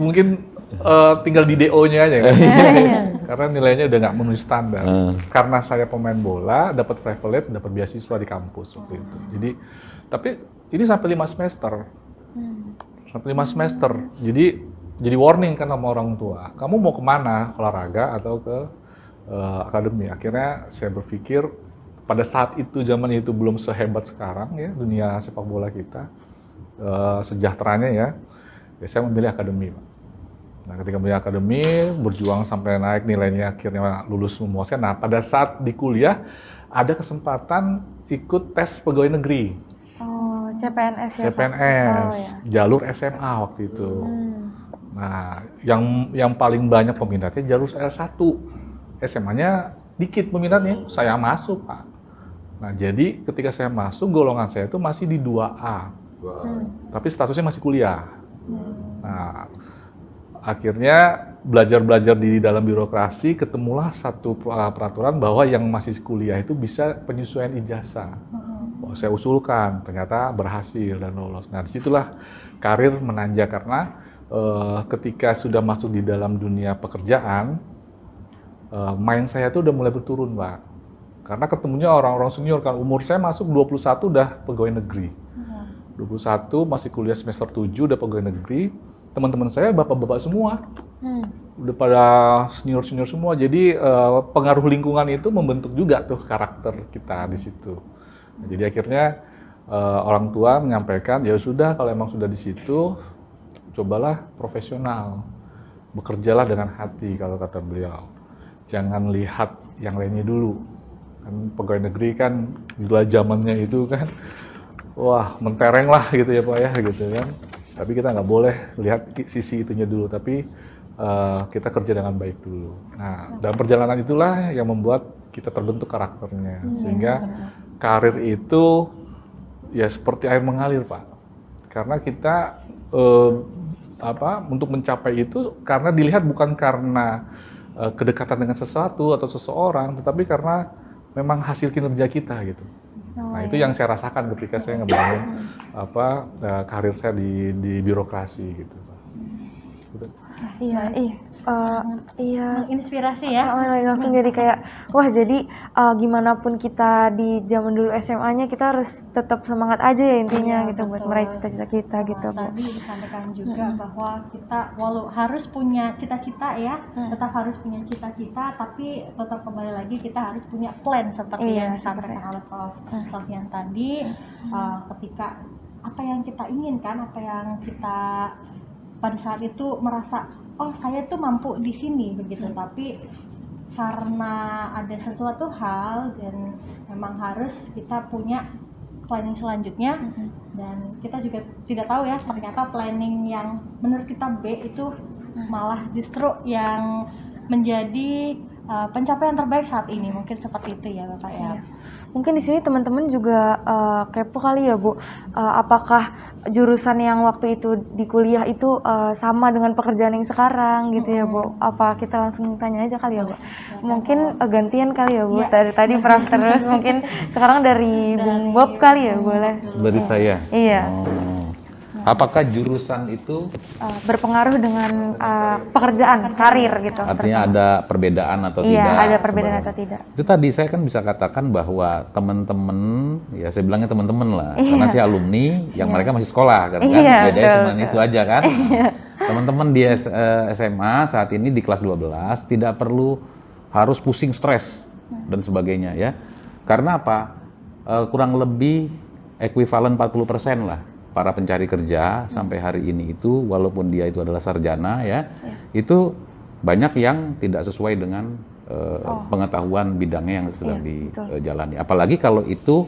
S5: mungkin tinggal di DO-nya aja kan. Karena nilainya udah nggak memenuhi standar. Karena saya pemain bola, dapat privilege, dapat beasiswa di kampus waktu itu. Jadi, tapi ini sampai 5 semester. Sampai 5 semester. Jadi warning kan sama orang tua. Kamu mau kemana? Olahraga atau ke akademi? Akhirnya saya berpikir pada saat itu, zaman itu belum sehebat sekarang ya dunia sepak bola kita, sejahteranya ya saya memilih akademi, Pak. Nah, ketika memilih akademi, berjuang sampai naik nilainya, akhirnya lulus memuaskan. Nah, pada saat di kuliah ada kesempatan ikut tes pegawai negeri.
S2: Oh, CPNS ya, Pak?
S5: CPNS,
S2: Oh, ya.
S5: jalur SMA waktu itu. Nah, yang paling banyak peminatnya jalur S1. SMA-nya dikit peminatnya, saya masuk, Pak. Nah, jadi ketika saya masuk, golongan saya itu masih di 2A. Tapi statusnya masih kuliah. Nah, akhirnya belajar di dalam birokrasi, ketemulah satu peraturan bahwa yang masih kuliah itu bisa penyesuaian ijazah. Oh, saya usulkan, ternyata berhasil dan lolos. Nah, disitulah karir menanjak karena ketika sudah masuk di dalam dunia pekerjaan, main saya tuh udah mulai berturun, Pak. Karena ketemunya orang-orang senior kan, umur saya masuk 21 udah pegawai negeri. 21 masih kuliah semester 7 udah pegawai negeri. Teman-teman saya bapak-bapak semua. Udah pada senior-senior semua. Jadi pengaruh lingkungan itu membentuk juga tuh karakter kita di situ. Nah, jadi akhirnya orang tua menyampaikan, ya sudah kalau emang sudah di situ, cobalah profesional. Bekerjalah dengan hati kalau kata beliau. Jangan lihat yang lainnya dulu. Kan pegawai negeri kan gila zamannya itu kan, wah mentereng lah gitu ya Pak ya gitu kan. Tapi kita nggak boleh lihat sisi itunya dulu, tapi kita kerja dengan baik dulu. Nah, dalam perjalanan itulah yang membuat kita terbentuk karakternya, sehingga karir itu ya seperti air mengalir, Pak. Karena kita untuk mencapai itu karena dilihat bukan karena kedekatan dengan sesuatu atau seseorang, tetapi karena memang hasil kinerja kita gitu. Nah, itu yang saya rasakan ketika saya ngebangun karir saya di birokrasi gitu.
S2: Iya, iya.
S1: Inspirasi ya.
S2: Langsung jadi kayak, wah jadi gimana pun kita di zaman dulu SMA-nya kita harus tetap semangat aja ya intinya gitu buat meraih cita-cita kita gitu, Bu.
S1: Tadi disampaikan juga bahwa kita walau harus punya cita-cita ya, tetap harus punya cita-cita, tapi tetap kembali lagi kita harus punya plan seperti yang disampaikan oleh Prof. Sofian tadi. Ketika apa yang kita inginkan, apa yang kita pada saat itu merasa, oh saya tuh mampu di sini begitu, tapi karena ada sesuatu hal dan memang harus kita punya planning selanjutnya, dan kita juga tidak tahu ya ternyata planning yang menurut kita B itu malah justru yang menjadi pencapaian terbaik saat ini, mungkin seperti itu ya Bapak ya.
S2: Mungkin di sini teman-teman juga kepo kali ya Bu, apakah jurusan yang waktu itu di kuliah itu sama dengan pekerjaan yang sekarang gitu ya Bu? Apa kita langsung tanya aja kali ya Bu? Mungkin gantian kali ya Bu, tadi Prof terus mungkin sekarang dari Bung Bob kali ya, boleh?
S3: Dari saya?
S2: Iya.
S3: Apakah jurusan itu
S2: berpengaruh dengan pekerjaan, karir gitu?
S3: artinya ada perbedaan atau
S2: Iya,
S3: tidak?
S2: ada perbedaan
S3: sebenarnya?
S2: atau tidak?
S3: Itu tadi saya kan bisa katakan bahwa teman-teman, ya saya bilangnya teman-teman lah, karena saya alumni yang mereka masih sekolah kan,
S2: Iya,
S3: bedanya cuma
S2: betul.
S3: itu aja kan. Teman-teman di SMA saat ini di kelas 12 tidak perlu harus pusing stres dan sebagainya ya. Karena apa? Kurang lebih ekuivalen 40% lah para pencari kerja sampai hari ini itu, walaupun dia itu adalah sarjana ya, itu banyak yang tidak sesuai dengan pengetahuan bidangnya yang sedang dijalani. Apalagi kalau itu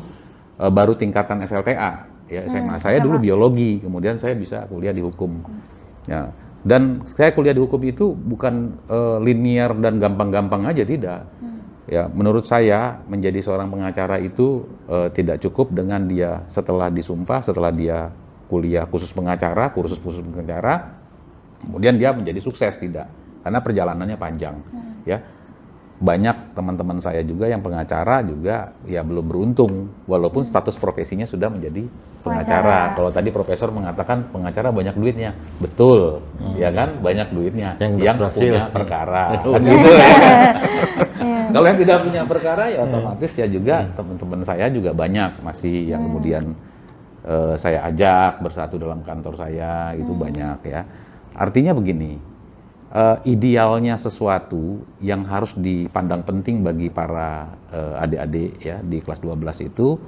S3: baru tingkatan SLTA ya. SMA saya dulu biologi, kemudian saya bisa kuliah di hukum ya. Dan saya kuliah di hukum itu bukan linear dan gampang-gampang aja, tidak. Ya, menurut saya menjadi seorang pengacara itu tidak cukup dengan dia setelah disumpah, setelah dia kuliah kursus pengacara, kemudian dia menjadi sukses, tidak. Karena perjalanannya panjang. Ya, banyak teman-teman saya juga yang pengacara juga ya belum beruntung, walaupun status profesinya sudah menjadi pengacara. Kalau tadi profesor mengatakan pengacara banyak duitnya, betul, ya kan, banyak duitnya. Yang punya perkara, kan gitu ya. Kalau yang tidak punya perkara ya otomatis ya juga teman-teman saya juga banyak masih yang kemudian saya ajak bersatu dalam kantor saya, itu banyak ya. Artinya begini, idealnya sesuatu yang harus dipandang penting bagi para adik-adik ya di kelas 12 itu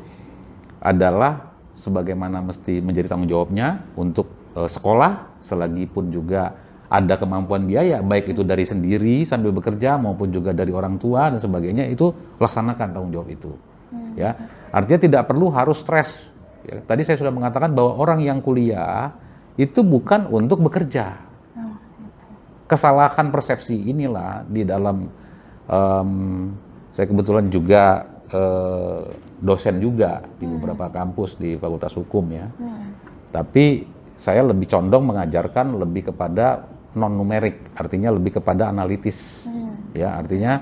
S3: adalah sebagaimana mesti menjadi tanggung jawabnya untuk sekolah, selagi pun juga ada kemampuan biaya, baik itu dari sendiri sambil bekerja maupun juga dari orang tua dan sebagainya, itu laksanakan tanggung jawab itu. Ya, artinya tidak perlu harus stres. Ya, tadi saya sudah mengatakan bahwa orang yang kuliah itu bukan untuk bekerja. Kesalahan persepsi inilah di dalam saya kebetulan juga dosen juga di beberapa kampus di Fakultas Hukum ya. Tapi saya lebih condong mengajarkan lebih kepada non numerik, artinya lebih kepada analitis. Ya, artinya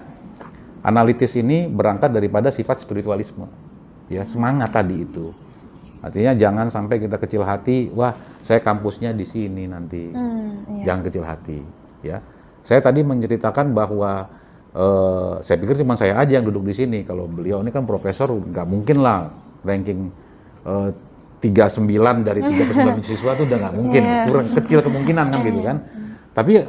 S3: analitis ini berangkat daripada sifat spiritualisme. Ya, semangat tadi itu. Artinya jangan sampai kita kecil hati, wah, saya kampusnya di sini nanti. Jangan kecil hati, ya. Saya tadi menceritakan bahwa saya pikir cuma saya aja yang duduk di sini. Kalau beliau ini kan profesor, nggak mungkin lah ranking 39 dari 39 siswa itu udah nggak mungkin, kurang kecil kemungkinan kan gitu kan. Tapi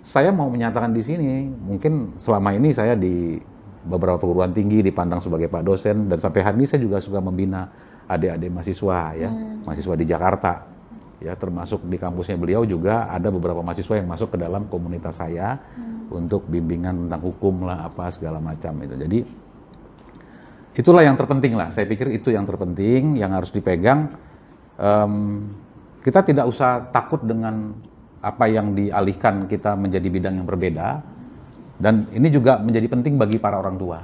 S3: saya mau menyatakan di sini, mungkin selama ini saya di beberapa perguruan tinggi dipandang sebagai Pak dosen, dan sampai hari ini saya juga suka membina adik-adik mahasiswa ya, mahasiswa di Jakarta. Ya, termasuk di kampusnya beliau juga ada beberapa mahasiswa yang masuk ke dalam komunitas saya untuk bimbingan tentang hukum lah, apa segala macam itu. Jadi itulah yang terpenting lah. Saya pikir itu yang terpenting, yang harus dipegang. Kita tidak usah takut dengan apa yang dialihkan kita menjadi bidang yang berbeda. Dan ini juga menjadi penting bagi para orang tua.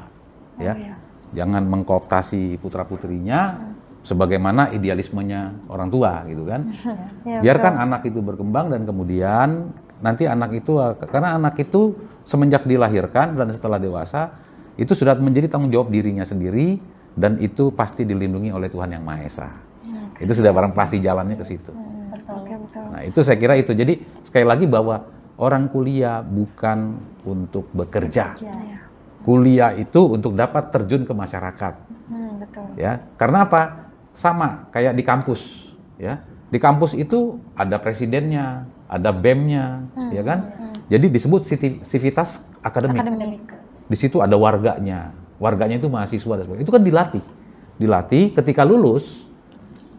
S3: Ya, jangan mengkooptasi putra-putrinya sebagaimana idealismenya orang tua gitu kan. Biarkan anak itu berkembang, dan kemudian nanti anak itu, karena anak itu semenjak dilahirkan dan setelah dewasa itu sudah menjadi tanggung jawab dirinya sendiri, dan itu pasti dilindungi oleh Tuhan Yang Maha Esa. Itu sudah barang pasti jalannya ke situ. Nah, itu saya kira itu. Jadi sekali lagi bahwa orang kuliah bukan untuk bekerja. Kuliah itu untuk dapat terjun ke masyarakat. Ya, karena apa? Sama kayak di kampus, ya. Di kampus itu ada presidennya, ada BEM-nya, ya kan? Jadi disebut sivitas akademik. Di situ ada warganya itu mahasiswa dan sebagainya. Itu kan dilatih ketika lulus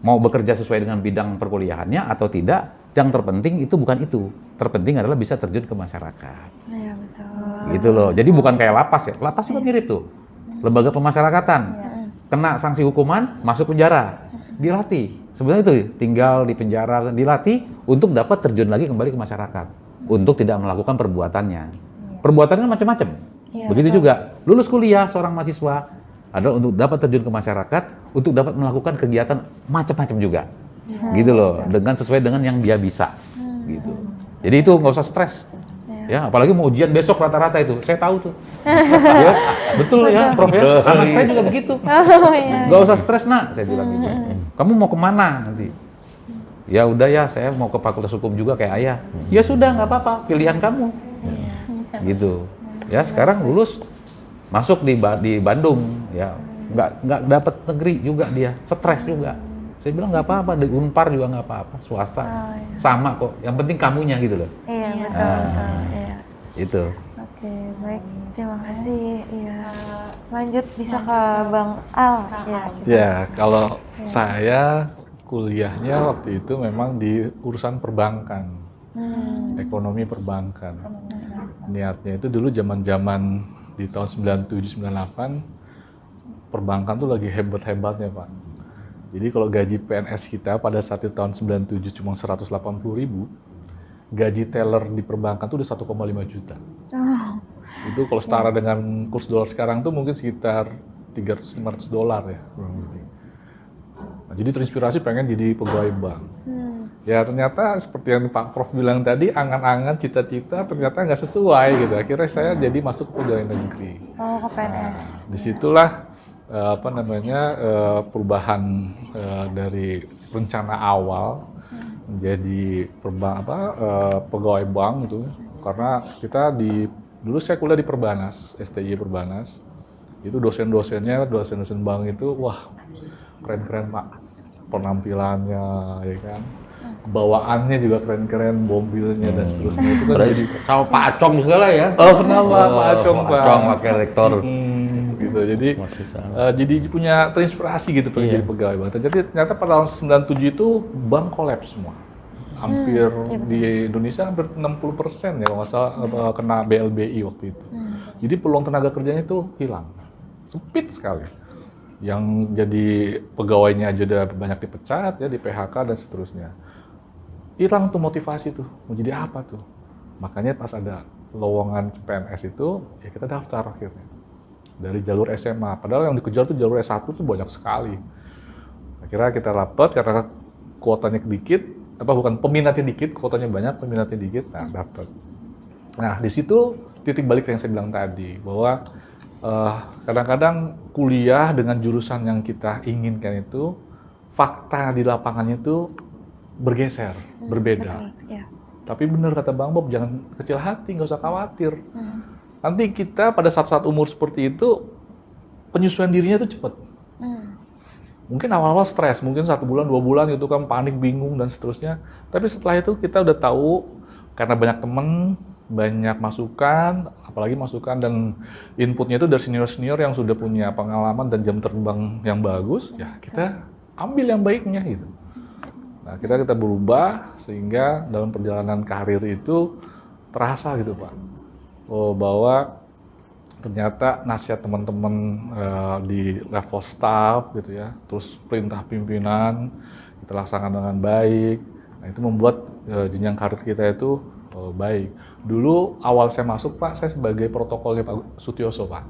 S3: mau bekerja sesuai dengan bidang perkuliahannya atau tidak. Yang terpenting itu bukan itu. Terpenting adalah bisa terjun ke masyarakat.
S2: Iya, betul.
S3: Gitu loh. Jadi bukan kayak lapas ya. Lapas juga mirip tuh. Lembaga pemasyarakatan. Kena sanksi hukuman, masuk penjara. Dilatih. Sebenarnya itu tinggal di penjara, dilatih untuk dapat terjun lagi kembali ke masyarakat. Untuk tidak melakukan perbuatannya. Perbuatannya macam-macam. Begitu juga lulus kuliah seorang mahasiswa adalah untuk dapat terjun ke masyarakat, untuk dapat melakukan kegiatan macam-macam juga. Gitu loh, dengan sesuai dengan yang dia bisa. Gitu. Jadi itu nggak usah stres. Ya, apalagi mau ujian besok rata-rata itu, saya tahu tuh. Ya, betul ya, Prof ya. Anak saya juga begitu. Nggak usah stres nak, saya bilang gitu. Kamu mau kemana nanti? Ya udah ya, saya mau ke Fakultas Hukum juga kayak ayah. Ya sudah, nggak apa-apa, pilihan kamu. Gitu. Ya, sekarang lulus masuk di Bandung, ya nggak dapat negeri juga dia, stres juga. Saya bilang nggak apa-apa, di Unpar juga nggak apa-apa, swasta sama kok. Yang penting kamunya gitu loh.
S2: Iya, betul.
S3: Itu.
S2: Oke, baik. Terima kasih. Iya. Lanjut bisa ke Bang Al. Ya.
S5: Ya, kalau saya kuliahnya waktu itu memang di urusan perbankan, ekonomi perbankan. Niatnya itu dulu zaman-zaman di tahun 97-98, perbankan tuh lagi hebat-hebatnya, Pak. Jadi kalau gaji PNS kita pada saat itu tahun 97 cuma 180.000, gaji teller di perbankan tuh udah 1,5 juta.
S2: Oh,
S5: Itu kalau setara dengan kurs dolar sekarang tuh mungkin sekitar 300-500 dolar ya, kurang lebih. Nah, jadi terinspirasi pengen jadi pegawai bank. Ya ternyata seperti yang Pak Prof bilang tadi, angan-angan cita-cita ternyata nggak sesuai gitu. Akhirnya saya jadi masuk ke pegawai negeri.
S2: oh ke PNS.
S5: Disitulah perubahan dari rencana awal menjadi pegawai bank gitu. Karena kita dulu saya kuliah di Perbanas, STI Perbanas. Itu dosen-dosen bank itu wah keren-keren Pak, penampilannya ya kan, bawaannya juga keren-keren, mobilnya dan seterusnya itu kan jadi
S4: Sama Pak Acong segala ya.
S5: pernah Pak Acong Pak.
S4: Acong wakil rektor.
S5: Gitu jadi
S4: Masih sama.
S5: jadi punya terinspirasi gitu pengen jadi pegawai bank. Jadi ternyata pada tahun 97 itu bank kolaps semua. Hampir di Indonesia hampir 60% ya kalau nggak salah kena BLBI waktu itu. Jadi peluang tenaga kerjanya itu hilang, sempit sekali. Yang jadi pegawainya aja udah banyak dipecat ya, di PHK dan seterusnya. Hilang tuh motivasi tuh, mau jadi apa tuh. Makanya pas ada lowongan PNS itu, ya kita daftar akhirnya. Dari jalur SMA, padahal yang dikejar tuh jalur S1 tuh banyak sekali. Akhirnya kita dapat karena kuotanya dikit, bukan peminatnya dikit, kuotanya banyak, peminatnya dikit, nah dapat. Nah di situ titik balik yang saya bilang tadi, bahwa kadang-kadang kuliah dengan jurusan yang kita inginkan itu, fakta di lapangannya itu bergeser, berbeda.
S2: Betul, ya.
S5: Tapi benar kata Bang Bob, jangan kecil hati, nggak usah khawatir. Nanti kita pada saat-saat umur seperti itu, penyesuaian dirinya itu cepat. Mungkin awal-awal stres, mungkin 1 bulan, 2 bulan gitu kan, panik, bingung, dan seterusnya. Tapi setelah itu kita udah tahu, karena banyak temen, banyak masukan, apalagi masukan dan inputnya itu dari senior-senior yang sudah punya pengalaman dan jam terbang yang bagus, ya kita ambil yang baiknya gitu. Nah kita berubah sehingga dalam perjalanan karir itu terasa gitu Pak, bahwa ternyata nasihat teman-teman di level staff gitu ya, terus perintah pimpinan kita laksanakan dengan baik. Nah itu membuat jenjang karir kita itu baik. Dulu awal saya masuk Pak, saya sebagai protokolnya Pak Sutioso Pak.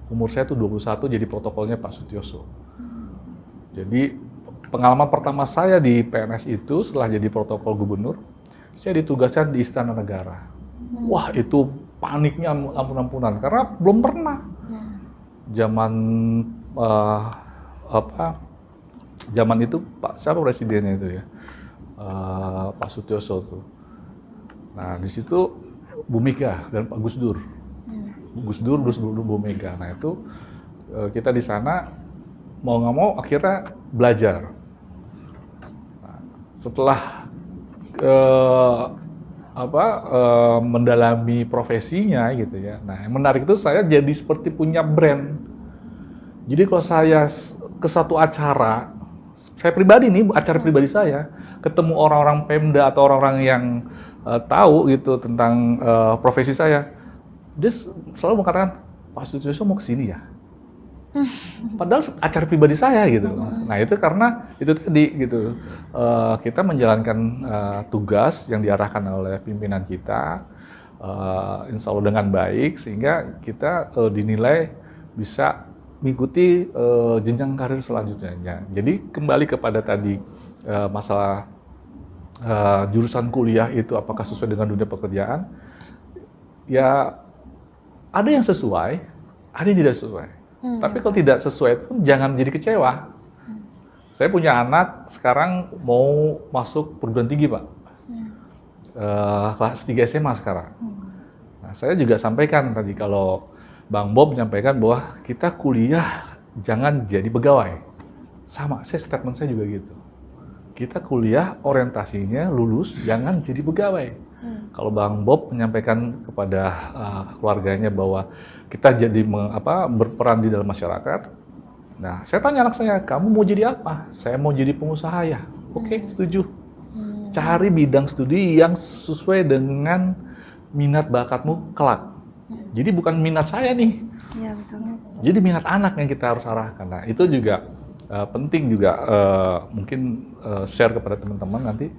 S5: Umur saya tuh 21 jadi protokolnya Pak Sutioso. Jadi pengalaman pertama saya di PNS itu setelah jadi protokol gubernur, saya ditugaskan di Istana Negara. Wah itu paniknya ampun-ampunan karena belum pernah. Zaman zaman itu Pak siapa presidennya itu ya, Pak Sutioso tuh. Nah di situ Bu Mega dan Pak Gus Dur, Bu Mega. Nah itu kita di sana mau nggak mau akhirnya belajar. Nah, setelah mendalami profesinya gitu ya. Nah yang menarik itu saya jadi seperti punya brand. Jadi kalau saya ke satu acara, saya pribadi nih, acara pribadi saya, ketemu orang-orang Pemda atau orang-orang yang tahu gitu tentang profesi saya, dia selalu mengatakan, Pak Sutioso mau kesini ya? Padahal acara pribadi saya gitu. Nah itu karena itu tadi gitu, kita menjalankan tugas yang diarahkan oleh pimpinan kita, insya Allah dengan baik, sehingga kita dinilai bisa mengikuti jenjang karir selanjutnya. Jadi kembali kepada tadi masalah jurusan kuliah itu apakah sesuai dengan dunia pekerjaan, ya ada yang sesuai, ada yang tidak sesuai. Tapi kalau tidak sesuai pun jangan jadi kecewa. Saya punya anak sekarang mau masuk perguruan tinggi Pak, kelas 3 SMA sekarang. Nah, saya juga sampaikan tadi kalau Bang Bob menyampaikan bahwa kita kuliah jangan jadi pegawai. Sama, statement saya juga gitu. Kita kuliah orientasinya lulus, jangan jadi pegawai. Kalau Bang Bob menyampaikan kepada keluarganya bahwa kita jadi berperan di dalam masyarakat. Nah, saya tanya anak saya, kamu mau jadi apa? Saya mau jadi pengusaha ya. Oke, setuju. Cari bidang studi yang sesuai dengan minat bakatmu kelak. Jadi bukan minat saya nih.
S2: Iya, betul.
S5: Jadi minat anak yang kita harus arahkan. Nah, itu juga penting juga mungkin share kepada teman-teman nanti.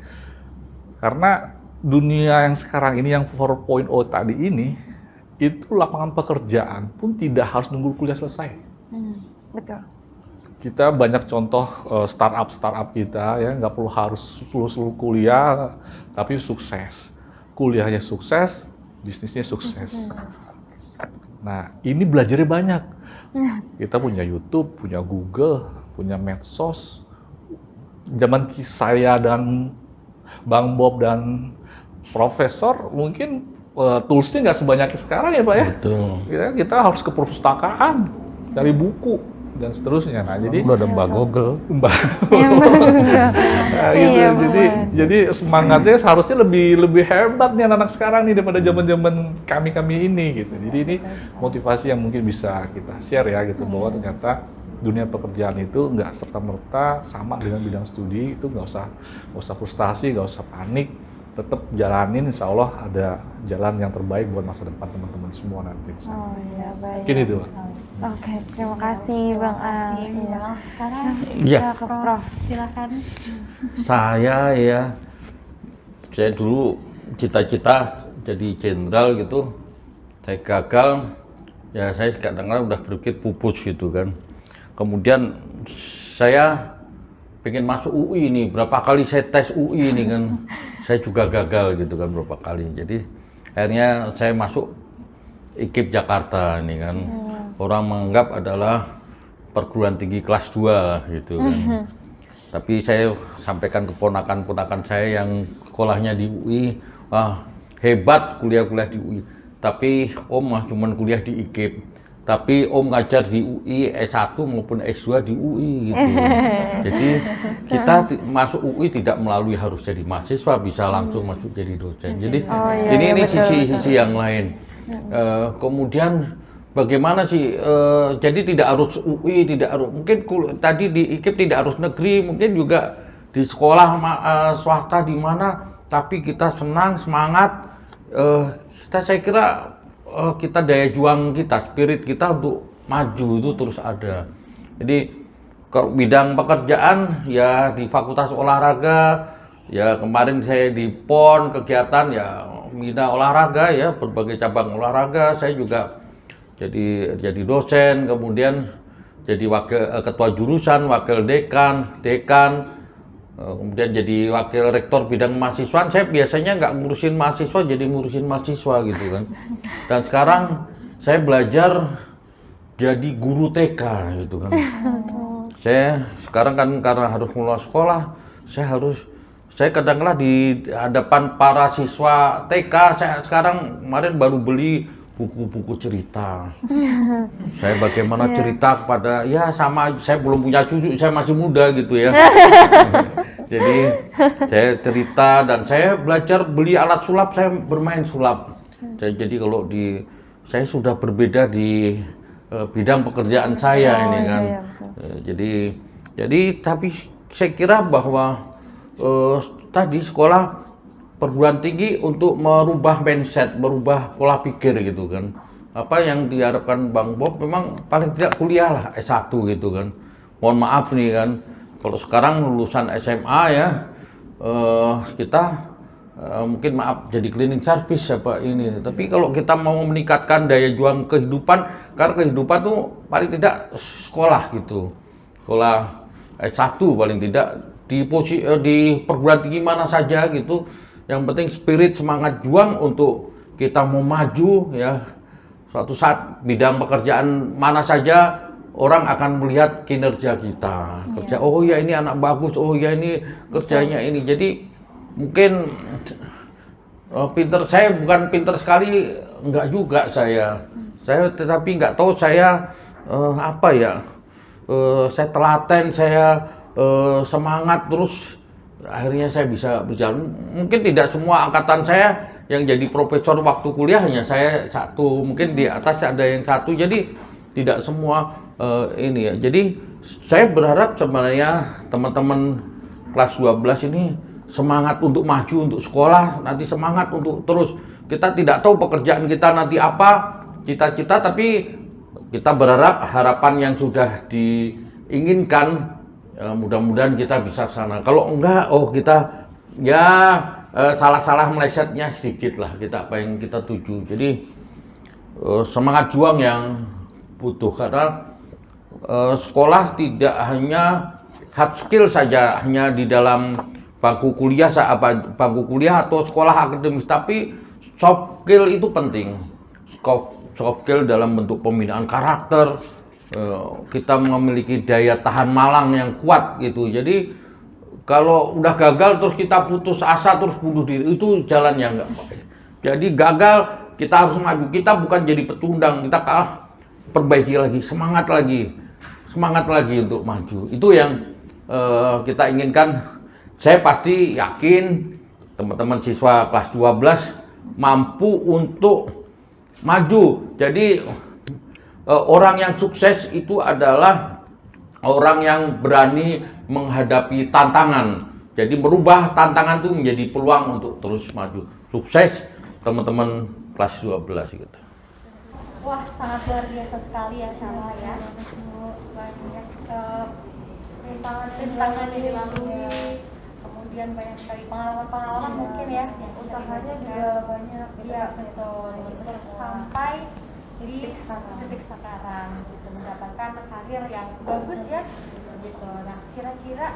S5: Karena dunia yang sekarang ini yang 4.0 tadi ini, itu lapangan pekerjaan pun tidak harus nunggu kuliah selesai.
S2: Betul.
S5: Kita banyak contoh startup kita ya, nggak perlu harus lulus kuliah, tapi sukses. Kuliahnya sukses, bisnisnya sukses. Nah, ini belajarnya banyak. Kita punya YouTube, punya Google, punya medsos. Zaman saya dan Bang Bob dan Profesor mungkin toolsnya nggak sebanyak sekarang ya Pak ya.
S4: Betul.
S5: Kita harus ke perpustakaan, cari buku dan seterusnya. Nah, jadi
S3: Udah ada Mbak Google.
S5: Nah, gitu.
S2: Iya,
S5: jadi semangatnya seharusnya lebih hebat nih anak-anak sekarang nih daripada zaman-zaman kami ini gitu. Jadi ini motivasi yang mungkin bisa kita share ya gitu, bahwa ternyata dunia pekerjaan itu nggak serta-merta sama dengan bidang studi. Itu nggak usah frustasi, nggak usah panik, tetap jalanin, insya Allah ada jalan yang terbaik buat masa depan teman-teman semua nanti.
S2: Oh iya, baik.
S5: Mungkin itu Pak.
S2: Oke, terima kasih Bang Al. Iya.
S1: Sekarang
S4: Iya.
S1: kita ke Prof. Silakan.
S4: Saya dulu cita-cita jadi jenderal gitu. Saya gagal, ya saya kadang-kadang udah berpikir pupus gitu kan. Kemudian saya pengen masuk UI ini, berapa kali saya tes UI ini kan, saya juga gagal gitu kan berapa kali. Jadi akhirnya saya masuk IKIP Jakarta ini kan. Orang menganggap adalah perguruan tinggi kelas 2 lah gitu kan. Tapi saya sampaikan ke ponakan-ponakan saya yang sekolahnya di UI, wah hebat kuliah-kuliah di UI. Tapi Om mah cuman kuliah di IKIP. Tapi Om ngajar di UI S1 maupun S2 di UI gitu. Jadi kita masuk UI tidak melalui harus jadi mahasiswa, bisa langsung masuk jadi dosen. Jadi ini sisi yang lain. Kemudian bagaimana sih? Jadi tidak harus UI, tidak harus mungkin tadi di IKIP tidak harus negeri, mungkin juga di sekolah swasta di mana. Tapi kita senang, semangat. Saya kira kita daya juang kita, spirit kita untuk maju itu terus ada. Jadi kalau bidang pekerjaan ya di Fakultas Olahraga, ya kemarin saya di PON kegiatan ya bina olahraga ya, berbagai cabang olahraga. Saya juga jadi dosen, kemudian jadi ketua jurusan, wakil dekan, kemudian jadi wakil rektor bidang mahasiswa. Saya biasanya nggak ngurusin mahasiswa, jadi ngurusin mahasiswa gitu kan. Dan sekarang saya belajar jadi guru TK gitu kan. Saya sekarang kan karena harus mulai sekolah, saya kadang-kadang di hadapan para siswa TK, saya sekarang kemarin baru beli buku-buku cerita. Saya bagaimana cerita kepada, ya sama saya belum punya cucu, saya masih muda gitu ya. Jadi saya cerita dan saya belajar beli alat sulap, saya bermain sulap. Jadi kalau saya sudah berbeda di bidang pekerjaan saya ini kan. Jadi tapi saya kira bahwa tadi sekolah perguruan tinggi untuk merubah mindset, merubah pola pikir gitu kan. Apa yang diharapkan Bang Bob memang paling tidak kuliah lah S1 gitu kan. Mohon maaf nih kan, kalau sekarang lulusan SMA ya kita mungkin maaf jadi cleaning service apa ini. Tapi kalau kita mau meningkatkan daya juang kehidupan, karena kehidupan tuh paling tidak sekolah gitu. Sekolah S1 paling tidak di perguruan tinggi mana saja gitu. Yang penting spirit, semangat juang untuk kita mau maju ya. Suatu saat bidang pekerjaan mana saja orang akan melihat kinerja kita. Kerja, oh ya ini anak bagus, oh ya ini kerjanya ini. Jadi mungkin saya bukan pinter sekali, enggak juga saya. Tetapi nggak tahu saya saya telaten, saya semangat terus. Akhirnya saya bisa berjalan. Mungkin tidak semua angkatan saya yang jadi profesor waktu kuliah hanya saya satu, mungkin di atas ada yang satu, jadi tidak semua ini ya. Jadi saya berharap sebenarnya teman-teman kelas 12 ini semangat untuk maju, untuk sekolah, nanti semangat untuk terus. Kita tidak tahu pekerjaan kita nanti apa, cita-cita, tapi kita berharap harapan yang sudah diinginkan mudah-mudahan kita bisa ke sana. Kalau enggak, kita ya salah-salah melesetnya sedikit lah kita apa yang kita tuju. Jadi semangat juang yang butuh, karena sekolah tidak hanya hard skill saja, hanya di dalam bangku kuliah atau sekolah akademis, tapi soft skill itu penting. Soft skill dalam bentuk pembinaan karakter, kita memiliki daya tahan malang yang kuat gitu. Jadi kalau udah gagal terus kita putus asa terus bunuh diri, itu jalan yang nggak baik. Jadi gagal kita harus maju, kita bukan jadi pecundang, kita kalah perbaiki lagi, semangat lagi untuk maju. Itu yang kita inginkan. Saya pasti yakin teman-teman siswa kelas 12 mampu untuk maju. Jadi orang yang sukses itu adalah orang yang berani menghadapi tantangan. Jadi merubah tantangan itu menjadi peluang untuk terus maju. Sukses teman-teman kelas 12 gitu.
S1: Wah, sangat luar biasa sekali ya Syarla ya. Banyak rintangan yang dilalui, kemudian banyak sekali pengalaman mungkin ya, yang usahanya juga banyak. Iya betul, untuk sampai di titik sekarang gitu, mendapatkan karir yang bagus ya gitu. Nah, kira-kira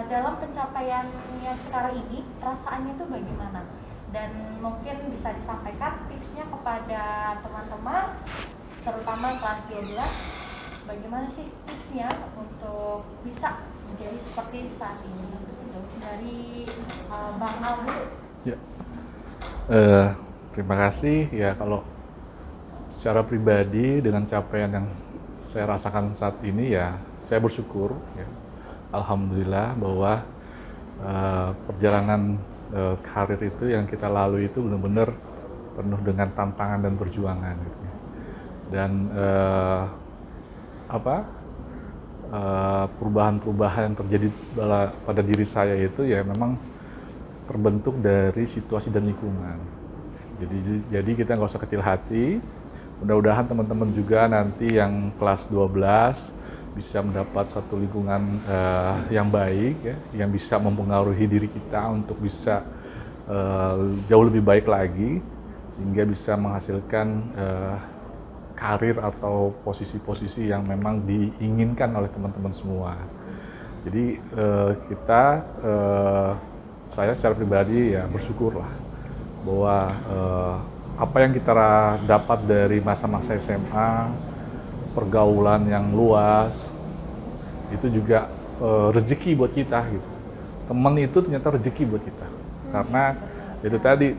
S1: dalam pencapaiannya sekarang ini perasaannya itu bagaimana? Dan mungkin bisa disampaikan tipsnya kepada teman-teman terutama kelas 12, bagaimana sih tipsnya untuk bisa menjadi seperti saat ini gitu. Dari Bang Al dulu.
S5: Ya. Terima kasih ya. Kalau secara pribadi dengan capaian yang saya rasakan saat ini ya, saya bersyukur ya. Alhamdulillah bahwa perjalanan karir itu yang kita lalui itu benar-benar penuh dengan tantangan dan perjuangan gitu ya. Dan perubahan-perubahan yang terjadi pada diri saya itu ya memang terbentuk dari situasi dan lingkungan. Jadi kita nggak usah kecil hati. Mudah-mudahan teman-teman juga nanti yang kelas 12 bisa mendapat satu lingkungan yang baik ya, yang bisa mempengaruhi diri kita untuk bisa jauh lebih baik lagi, sehingga bisa menghasilkan karir atau posisi-posisi yang memang diinginkan oleh teman-teman semua. Jadi saya secara pribadi ya bersyukurlah bahwa apa yang kita dapat dari masa-masa SMA, pergaulan yang luas, itu juga rezeki buat kita gitu. Teman itu ternyata rezeki buat kita, karena itu tadi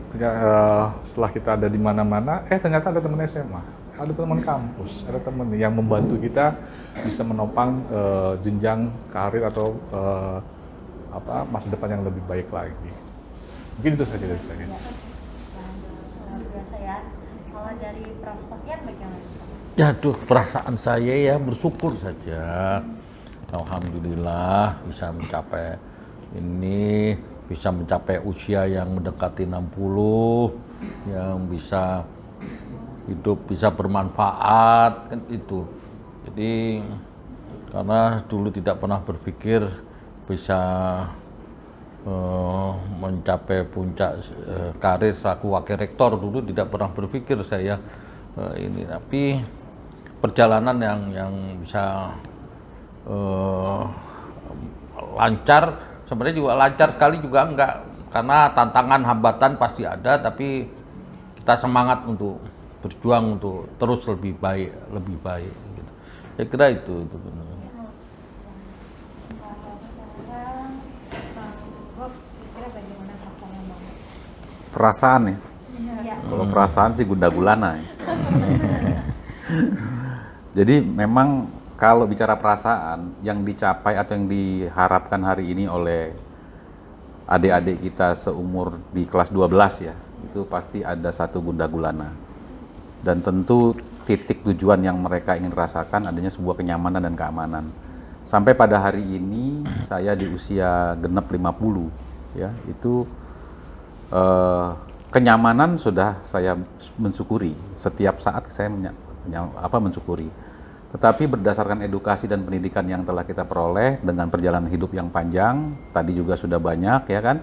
S5: setelah kita ada di mana-mana, ternyata ada teman SMA, ada teman kampus, ada teman yang membantu kita bisa menopang jenjang karir atau masa depan yang lebih baik lagi. Mungkin itu saja dari saya.
S1: Luar biasa ya. Kalau dari Prof. Sofyan bagaimana?
S4: Aduh, perasaan saya ya bersyukur saja. Alhamdulillah bisa mencapai ini, bisa mencapai usia yang mendekati 60, yang bisa hidup, bisa bermanfaat, kan itu. Jadi karena dulu tidak pernah berpikir bisa mencapai puncak karir selaku wakil rektor, dulu tidak pernah berpikir saya ini, tapi perjalanan yang bisa lancar, sebenarnya juga lancar sekali juga enggak, karena tantangan hambatan pasti ada, tapi kita semangat untuk berjuang untuk terus lebih baik gitu. Saya kira itu benar.
S3: Perasaan ya.
S1: Ya.
S3: Kalau perasaan sih gundah gulana ya. Jadi memang kalau bicara perasaan yang dicapai atau yang diharapkan hari ini oleh adik-adik kita seumur di kelas 12 ya, itu pasti ada satu gundah gulana. Dan tentu titik tujuan yang mereka ingin rasakan adanya sebuah kenyamanan dan keamanan. Sampai pada hari ini saya di usia genap 50 ya, itu kenyamanan sudah saya mensyukuri. Setiap saat saya mensyukuri. Tetapi berdasarkan edukasi dan pendidikan yang telah kita peroleh dengan perjalanan hidup yang panjang, tadi juga sudah banyak ya kan,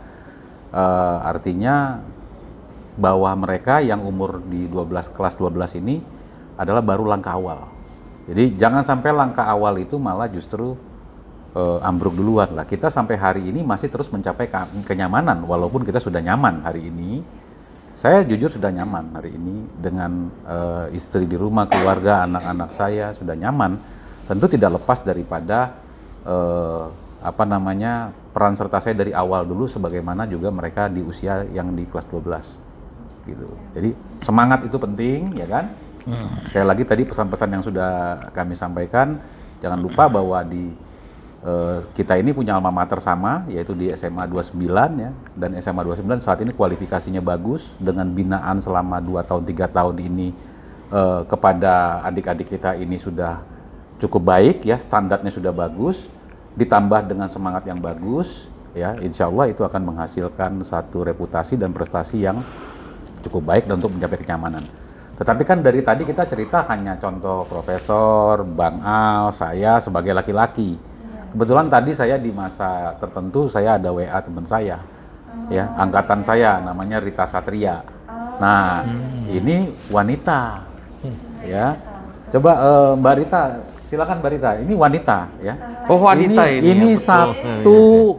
S3: artinya bahwa mereka yang umur di kelas 12 ini adalah baru langkah awal. Jadi jangan sampai langkah awal itu malah justru ambruk duluan lah. Kita sampai hari ini masih terus mencapai kenyamanan, walaupun kita sudah nyaman hari ini. Saya jujur sudah nyaman hari ini dengan istri di rumah, keluarga, anak-anak saya sudah nyaman. Tentu tidak lepas daripada peran serta saya dari awal dulu, sebagaimana juga mereka di usia yang di kelas 12 gitu. Jadi semangat itu penting ya kan. Sekali lagi tadi pesan-pesan yang sudah kami sampaikan, jangan lupa bahwa di kita ini punya alma mater sama, yaitu di SMA 29 ya, dan SMA 29 saat ini kualifikasinya bagus dengan binaan selama 2 tahun 3 tahun ini kepada adik-adik kita ini sudah cukup baik ya, standarnya sudah bagus, ditambah dengan semangat yang bagus ya, insya Allah itu akan menghasilkan satu reputasi dan prestasi yang cukup baik dan untuk mencapai kenyamanan. Tetapi kan dari tadi kita cerita hanya contoh Profesor, Bang Al, saya sebagai laki-laki. Kebetulan tadi saya di masa tertentu saya ada WA teman saya, ya angkatan saya namanya Rita Satria. Nah ini wanita, ya. Coba Mbak Rita, silakan Mbak Rita. Ini wanita, ya.
S4: Oh wanita ini.
S3: Ini
S4: ya,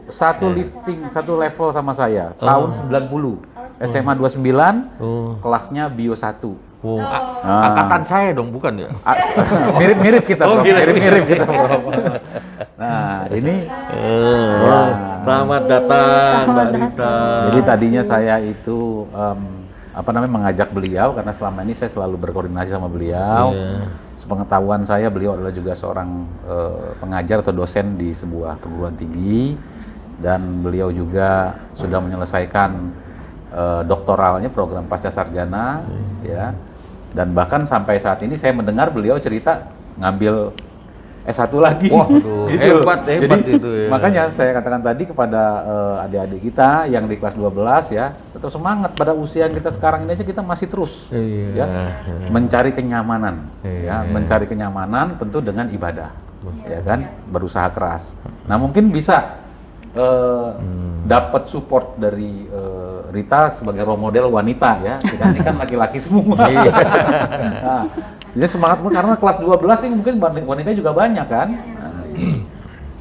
S3: satu lifting, satu level sama saya. Tahun 90, SMA 29, kelasnya Bio 1.
S4: Oh, angkatan saya dong, bukan ya?
S3: Mirip-mirip kita,
S4: Bro.
S3: Mirip-mirip kita, Bro. Nah, ini
S4: selamat datang Mbak Rita.
S3: Jadi tadinya saya itu mengajak beliau karena selama ini saya selalu berkoordinasi sama beliau. Sepengetahuan saya, beliau adalah juga seorang pengajar atau dosen di sebuah perguruan tinggi, dan beliau juga sudah menyelesaikan doktoralnya, program pasca sarjana ya. Dan bahkan sampai saat ini saya mendengar beliau cerita ngambil S1 lagi.
S4: Wah, hebat
S3: Jadi,
S4: itu ya.
S3: Makanya saya katakan tadi kepada adik-adik kita yang di kelas 12 ya, tetap semangat. Pada usia yang kita sekarang ini aja kita masih terus ya mencari kenyamanan ya, mencari kenyamanan tentu dengan ibadah. Ya kan, berusaha keras. Nah, mungkin bisa dapat support dari Rita sebagai role model wanita ya. Kita ini kan laki-laki semua. Nah, jadi semangat karena kelas 12 ini mungkin wanita juga banyak kan. Nah,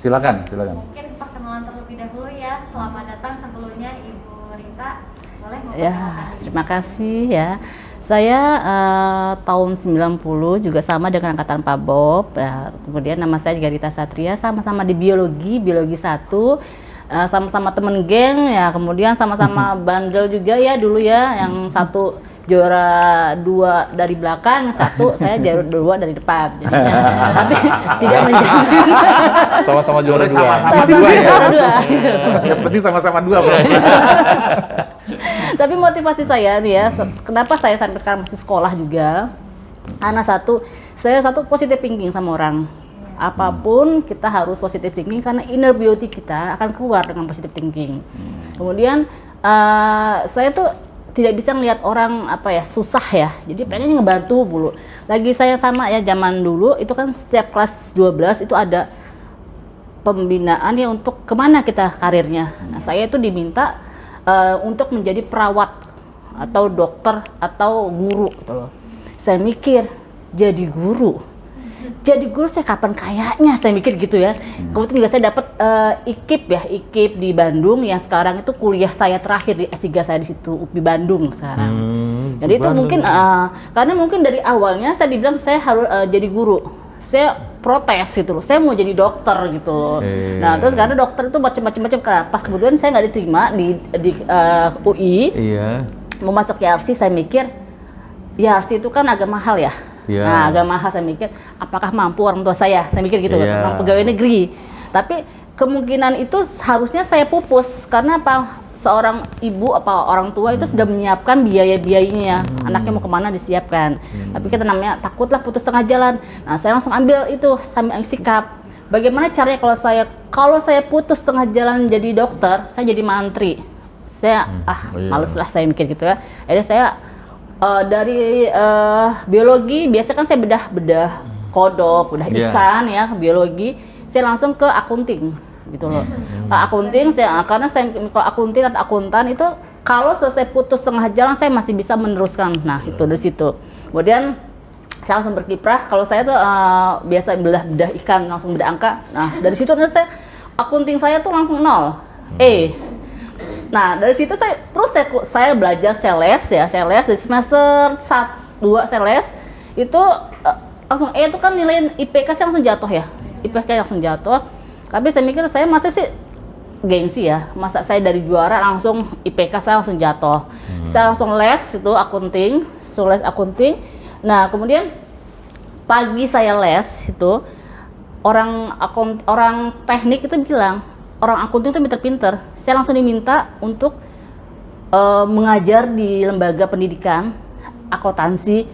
S3: silakan.
S1: Mungkin perkenalan terlebih dahulu ya. Selamat datang sebelumnya Ibu Rita. Boleh
S6: Ya, terima kasih ya. Saya tahun 90 juga sama dengan angkatan Pak Bob. Ya, kemudian nama saya juga Rita Satria, sama-sama di biologi 1. Sama-sama temen geng ya, kemudian sama-sama bandel juga ya dulu ya, yang satu juara 2 dari belakang, satu saya juara 2 dari depan. Jadi, tapi tidak menjamin.
S5: Sama-sama juara 2.
S6: Sama-sama juara 2.
S3: Yang penting sama-sama 2, Bro.
S6: Tapi motivasi saya nih ya, kenapa saya sampai sekarang masih sekolah juga, karena saya positive thinking sama orang. Apapun kita harus positive thinking karena inner beauty kita akan keluar dengan positive thinking. Kemudian saya tuh tidak bisa ngelihat orang susah ya, jadi pengen ngebantu dulu. Lagi saya sama ya, zaman dulu itu kan setiap kelas 12 itu ada pembinaan ya untuk kemana kita karirnya. Nah, saya itu diminta untuk menjadi perawat atau dokter atau guru gitu loh. Saya mikir jadi guru saya kapan kayaknya, saya mikir gitu ya. Kemudian juga saya dapat IKIP di Bandung yang sekarang itu kuliah saya terakhir di S3 saya di situ UPI Bandung sekarang. Jadi itu mungkin karena mungkin dari awalnya saya dibilang saya harus jadi guru. Saya protes gitu loh, saya mau jadi dokter gitu loh. Nah terus karena dokter itu macam-macam, pas kemudian saya nggak diterima di UI, mau masuk YARSI, saya mikir YARSI itu kan agak mahal ya. Nah agak mahal, saya mikir apakah mampu orang tua saya mikir gitu loh, pegawai negeri. Tapi kemungkinan itu harusnya saya pupus, karena apa? seorang ibu apa orang tua itu sudah menyiapkan biaya-biayanya, anaknya mau kemana disiapkan. Tapi kita namanya takutlah putus tengah jalan. Nah, saya langsung ambil itu sambil sikap. Bagaimana caranya kalau saya putus tengah jalan jadi dokter, saya jadi mantri. Saya males lah saya mikir gitu ya. Akhirnya saya dari biologi, biasa kan saya bedah kodok, bedah ikan ya, biologi. Saya langsung ke akunting gitu loh. Akunting karena saya kalau akunting atau akuntan itu kalau selesai putus tengah jalan saya masih bisa meneruskan. Nah, itu dari situ. Kemudian saya langsung berkiprah. Kalau saya tuh biasa bedah ikan, langsung bedah angka. Nah, dari situ saya akunting saya tuh langsung 0. Nah, dari situ saya belajar saya les dari semester 1, 2 saya les. Itu langsung itu kan nilai IPK saya langsung jatuh ya. IPK langsung jatuh. Tapi saya mikir saya masa sih gengsi ya, masa saya dari juara langsung IPK saya langsung jatuh. Saya langsung les itu akunting, Nah, kemudian pagi saya les itu orang teknik itu bilang orang akunting itu pinter-pinter. Saya langsung diminta untuk mengajar di lembaga pendidikan akuntansi.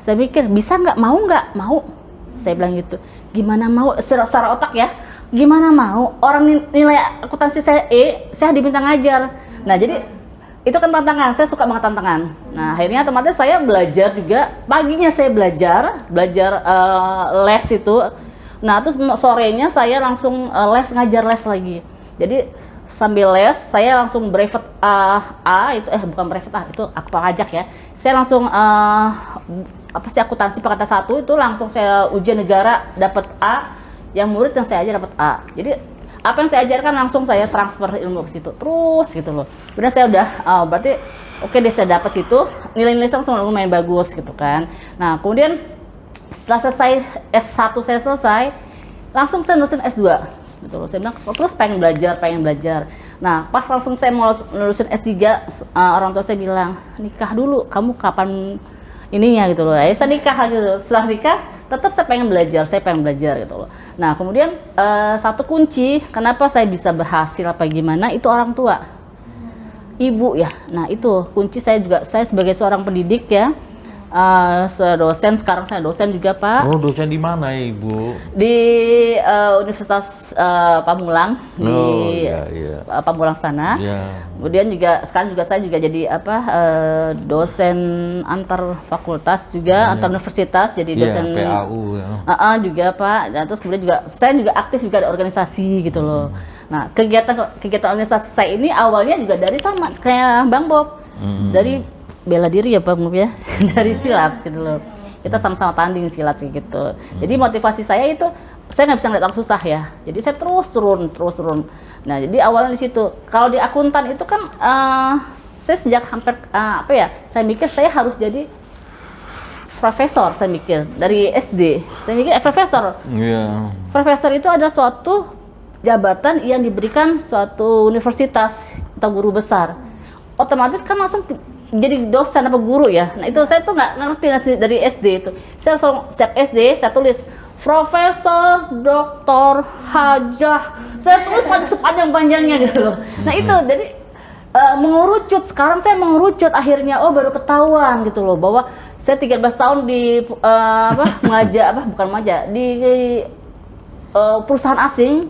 S6: Saya mikir bisa nggak, mau. Saya bilang gitu. Gimana mau secara otak ya? Gimana mau orang nilai akuntansi saya saya diminta ngajar. Nah, jadi itu kan tantangan, saya suka banget tantangan. Nah, akhirnya otomatis saya belajar juga, paginya saya belajar les itu. Nah, terus sorenya saya langsung ngajar les lagi. Jadi sambil les saya langsung brevet bukan brevet itu pajak ya. Saya langsung akuntansi Pekata 1 itu langsung saya ujian negara dapat A. Yang murid yang saya ajar dapat A. Jadi apa yang saya ajarkan langsung saya transfer ilmu ke situ terus gitu loh. Benar saya udah berarti oke deh saya dapat situ, nilai-nilai saya langsung lumayan bagus gitu kan. Nah, kemudian setelah selesai S1 saya selesai, langsung saya nulisin S2 gitu loh. Saya bilang terus pengen belajar. Nah, pas langsung saya mau nulisin S3, orang tua saya bilang, "Nikah dulu, kamu kapan ininya?" gitu loh. Saya nikah gitu. Setelah nikah tetap saya pengen belajar gitu loh. Nah, kemudian satu kunci kenapa saya bisa berhasil apa gimana itu orang tua, ibu ya. Nah, itu kunci saya sebagai seorang pendidik ya, sekarang saya dosen juga Pak.
S4: Oh, dosen di mana ya Ibu?
S6: Di Universitas Pamulang Pamulang sana. Kemudian sekarang saya juga jadi dosen antar fakultas juga, antar universitas, jadi dosen
S4: PAU ya.
S6: juga Pak. Dan terus kemudian saya juga aktif juga di organisasi gitu loh. Nah, kegiatan organisasi saya ini awalnya juga dari sama kayak Bang Bob. Dari bela diri ya Bang Bob ya. Dari silat gitu loh. Kita sama-sama tanding silat gitu. Jadi motivasi saya itu saya nggak bisa ngeliat orang susah ya. Jadi saya terus turun. Nah, jadi awalnya di situ. Kalau di akuntan itu kan saya sejak hampir saya mikir saya harus jadi profesor, saya mikir dari SD. Saya mikir profesor. Profesor itu adalah suatu jabatan yang diberikan suatu universitas atau guru besar. Otomatis kan langsung jadi dosen apa guru ya. Nah, itu saya tuh nggak ngerti dari SD itu. Saya langsung setiap SD saya tulis Profesor, Doktor, Hajah. Saya tulis sepanjang-panjangnya gitu loh. Nah, itu jadi mengerucut. Sekarang saya mengerucut akhirnya baru ketahuan gitu loh bahwa saya 13 tahun di di perusahaan asing.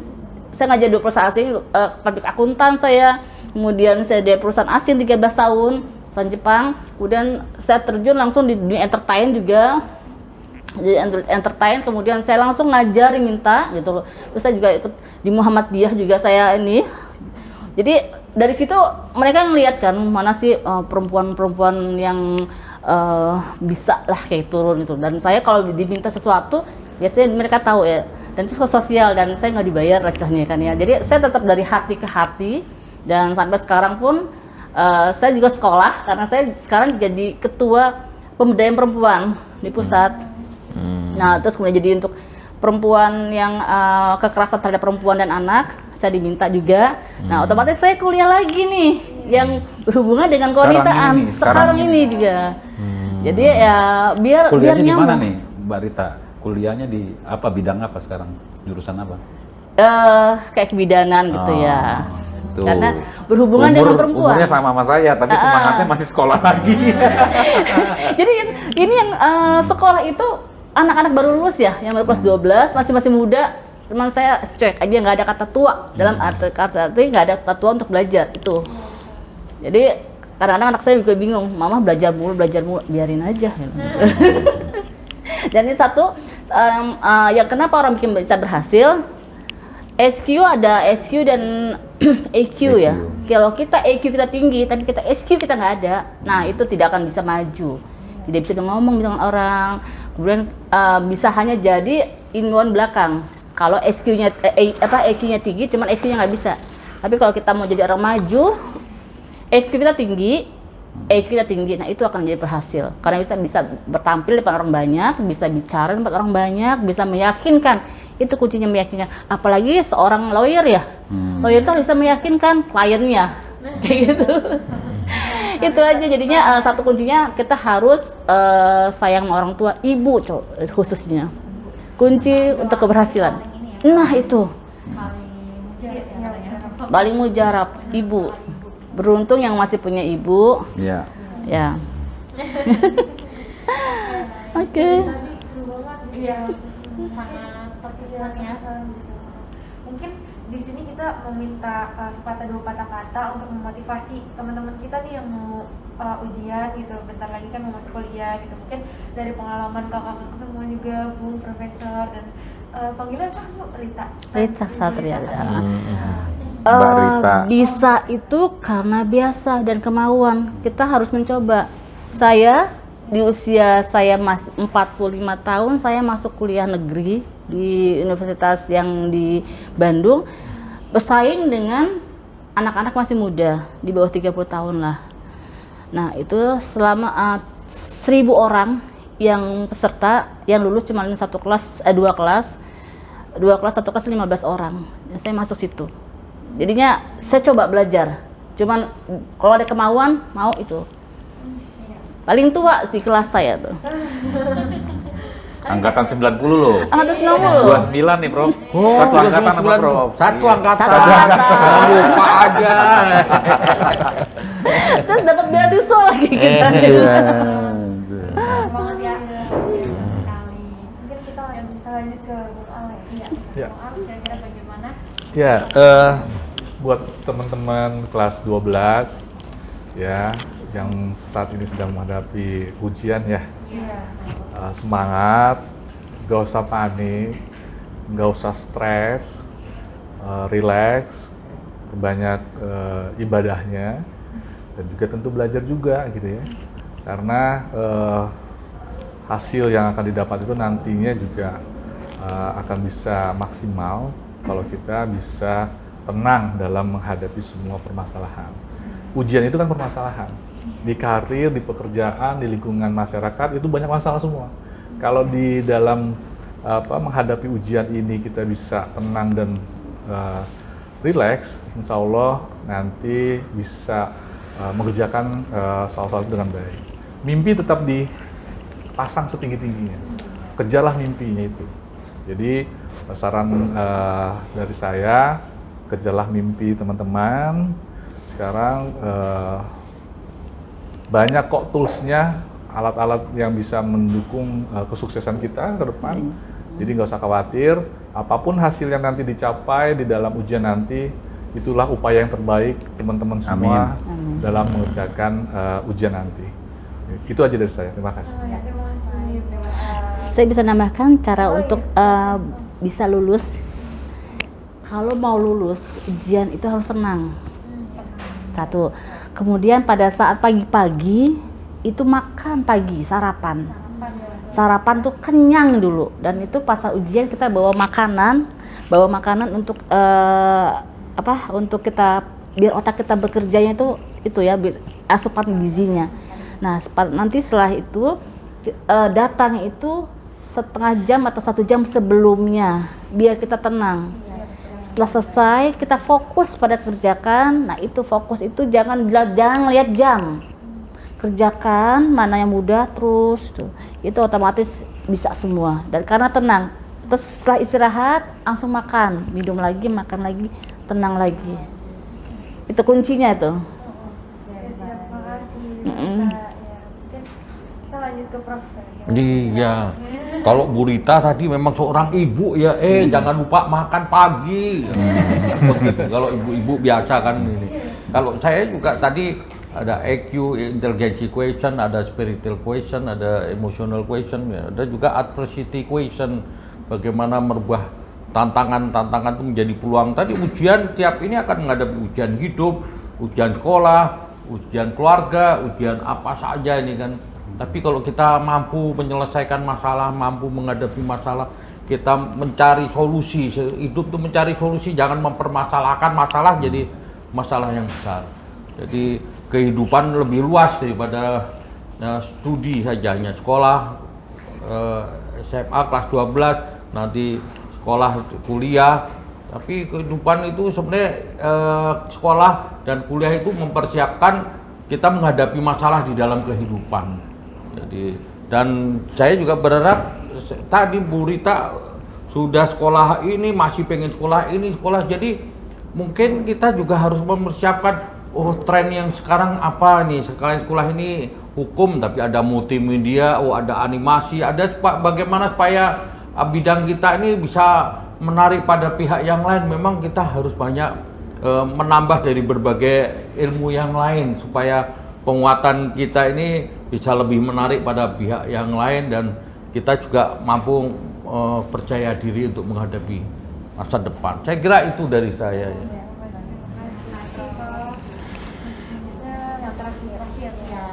S6: Saya ngajar di perusahaan asing, pabrik akuntan saya. Kemudian saya di perusahaan asing 13 tahun. Jepang, kemudian saya terjun langsung di dunia entertain juga, kemudian saya langsung ngajar minta gitu loh. Terus saya juga ikut di Muhammadiyah juga saya ini. Jadi dari situ mereka ngelihat kan mana sih perempuan-perempuan yang bisa lah kayak turun itu. Dan saya kalau diminta sesuatu biasanya mereka tahu ya. Dan itu sosial dan saya nggak dibayar istilahnya kan ya. Jadi saya tetap dari hati ke hati dan sampai sekarang pun saya juga sekolah karena saya sekarang jadi ketua pemberdayaan perempuan di pusat. Nah, terus kemudian jadi untuk perempuan yang kekerasan terhadap perempuan dan anak saya diminta juga. Nah, otomatis saya kuliah lagi nih yang berhubungan dengan kewanitaan sekarang ini juga. Jadi ya biar
S3: kuliahnya di
S6: nyambung.
S3: mana nih Mbak Rita? Kuliahnya di apa, bidang apa sekarang? Jurusan apa?
S6: Kayak kebidanan gitu ya.
S3: Tuh.
S6: Karena berhubungan dengan perempuan.
S3: Umurnya sama saya, tapi semangatnya masih sekolah lagi.
S6: Jadi ini yang sekolah itu anak-anak baru lulus ya, yang baru kelas 12, masih muda. Teman saya cek aja nggak ada kata tua, dalam arti nggak ada kata tua untuk belajar itu. Jadi kadang-kadang anak saya juga bingung, mama belajar mulu, biarin aja. Dan ini satu, yang kenapa orang bikin bisa berhasil, SQ ada SQ dan EQ ya. Kalau kita EQ kita tinggi, tapi kita SQ kita nggak ada, nah itu tidak akan bisa maju. Tidak bisa ngomong dengan orang, kemudian bisa hanya jadi in-one belakang. Kalau SQ-nya EQ-nya tinggi, cuman SQ-nya nggak bisa. Tapi kalau kita mau jadi orang maju, SQ kita tinggi, EQ kita tinggi, nah itu akan jadi berhasil. Karena kita bisa bertampil di depan orang banyak, bisa bicara di depan orang banyak, bisa meyakinkan. Itu kuncinya meyakinkan. Apalagi seorang lawyer ya, lawyer itu harus bisa meyakinkan kliennya, kayak gitu. Itu aja jadinya satu kuncinya kita harus sayang sama orang tua, ibu khususnya. Kunci untuk keberhasilan. Nah itu paling mujarab, ibu. Beruntung yang masih punya ibu.
S3: Iya.
S6: Ya. Oke.
S2: Iya, sangat terkesan ya. Mungkin di sini kita meminta sepatah dua patah kata untuk memotivasi teman-teman kita nih yang mau ujian gitu, bentar lagi kan mau masuk kuliah gitu. Mungkin dari pengalaman kakak-kakak semua juga, Bu, Profesor, dan panggilan apa Bu? Rita
S6: Satria.
S3: Mbak Rita.
S6: Bisa itu karena biasa dan kemauan. Kita harus mencoba. Saya di usia saya masih 45 tahun, saya masuk kuliah negeri di universitas yang di Bandung, bersaing dengan anak-anak masih muda, di bawah 30 tahun lah. Nah itu selama 1000 orang yang peserta, yang lulus cuma dua kelas, satu kelas 15 orang. Dan saya masuk situ. Jadinya saya coba belajar. Cuman kalau ada kemauan, mau itu. Paling tua di kelas saya tuh.
S3: Angkatan 90 loh.
S6: Angkatan 90.
S3: 29 nih, Prof.
S4: Oh,
S3: Satu angkatan sama Prof.
S4: Satu
S3: Iya.
S4: angkatan.
S6: Satu angkatan.
S4: Lupa aja.
S6: Terus dapat beasiswa lagi kita.
S3: Iya.
S2: banget ya. Sekali. Mungkin kita bisa lanjut ke Bung Ale. Iya.
S5: Ya.
S2: Bung Ale, kira-kira bagaimana?
S5: Ya, buat teman-teman kelas 12 ya yang saat ini sedang menghadapi ujian ya, semangat, gak usah panik, gak usah stres, relax, banyak ibadahnya, dan juga tentu belajar juga gitu ya, karena hasil yang akan didapat itu nantinya juga akan bisa maksimal kalau kita bisa tenang dalam menghadapi semua permasalahan. Ujian itu kan permasalahan. Di karir, di pekerjaan, di lingkungan masyarakat itu banyak masalah semua. Kalau di dalam menghadapi ujian ini kita bisa tenang dan relax, insya Allah nanti bisa mengerjakan soal-soal itu dengan baik. Mimpi tetap dipasang setinggi-tingginya. Kejarlah mimpinya itu. Jadi saran dari saya, kejarlah mimpi teman-teman. Sekarang banyak kok toolsnya, alat-alat yang bisa mendukung kesuksesan kita ke depan. Jadi nggak usah khawatir, apapun hasil yang nanti dicapai di dalam ujian nanti, itulah upaya yang terbaik teman-teman semua dalam mengerjakan ujian nanti. Itu aja dari saya, terima kasih.
S2: Terima kasih.
S6: Saya bisa nambahkan cara untuk bisa lulus. Kalau mau lulus ujian itu harus tenang. Satu. Kemudian pada saat pagi-pagi itu makan pagi, sarapan. Sarapan tuh kenyang dulu, dan itu pas saat ujian kita bawa makanan untuk untuk kita biar otak kita bekerjanya itu ya asupan gizinya. Nah nanti setelah itu datang itu setengah jam atau 1 jam sebelumnya biar kita tenang. Setelah selesai kita fokus pada kerjakan. Nah itu fokus itu jangan lihat jam. Kerjakan mana yang mudah terus itu otomatis bisa semua, dan karena tenang. Terus setelah istirahat langsung makan, minum lagi, makan lagi, tenang lagi. Itu kuncinya tuh.
S2: Siap, makasih.
S6: Mm-mm.
S2: Mungkin kita lanjut ke Prof.
S4: Iya. Kalau Bu Rita tadi memang seorang ibu ya, jangan lupa makan pagi. Begitu. Kalau ibu-ibu biasa kan ini. Kalau saya juga tadi ada EQ, intelligence question, ada spiritual question, ada emotional question, ya. Ada juga adversity question. Bagaimana merubah tantangan-tantangan itu menjadi peluang. Tadi ujian tiap ini akan menghadapi ujian hidup, ujian sekolah, ujian keluarga, ujian apa saja ini kan. Tapi kalau kita mampu menyelesaikan masalah, mampu menghadapi masalah, kita mencari solusi. Hidup itu mencari solusi, jangan mempermasalahkan masalah jadi masalah yang besar. Jadi kehidupan lebih luas daripada studi saja, hanya sekolah, SMA kelas 12, nanti sekolah kuliah. Tapi kehidupan itu sebenarnya sekolah dan kuliah itu mempersiapkan kita menghadapi masalah di dalam kehidupan. Jadi, dan saya juga berharap tadi Bu Rita sudah sekolah ini, masih pengen sekolah ini, sekolah. Jadi mungkin kita juga harus mempersiapkan, tren yang sekarang apa nih, sekalian sekolah ini hukum tapi ada multimedia, ada animasi, ada bagaimana supaya bidang kita ini bisa menarik pada pihak yang lain. Memang kita harus banyak menambah dari berbagai ilmu yang lain supaya penguatan kita ini bisa lebih menarik pada pihak yang lain dan kita juga mampu percaya diri untuk menghadapi masa depan. Saya kira itu dari saya. Ya.
S2: Yang terakhir ya.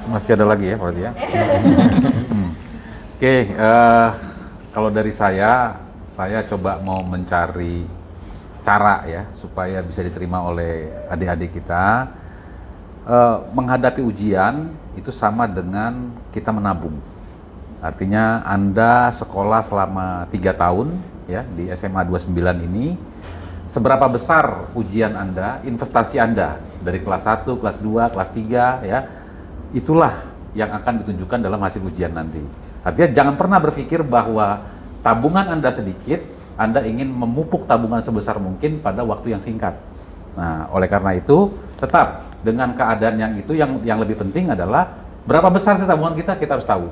S3: Masih ada lagi ya berarti ya. Oke, kalau dari saya coba mau mencari cara ya supaya bisa diterima oleh adik-adik kita. Menghadapi ujian itu sama dengan kita menabung. Artinya Anda sekolah selama 3 tahun ya di SMA 29 ini, seberapa besar ujian Anda, investasi Anda dari kelas 1, kelas 2, kelas 3 ya, itulah yang akan ditunjukkan dalam hasil ujian nanti. Artinya jangan pernah berpikir bahwa tabungan Anda sedikit, Anda ingin memupuk tabungan sebesar mungkin pada waktu yang singkat. Nah, oleh karena itu tetap dengan keadaan yang itu yang lebih penting adalah berapa besar sih tabungan kita harus tahu.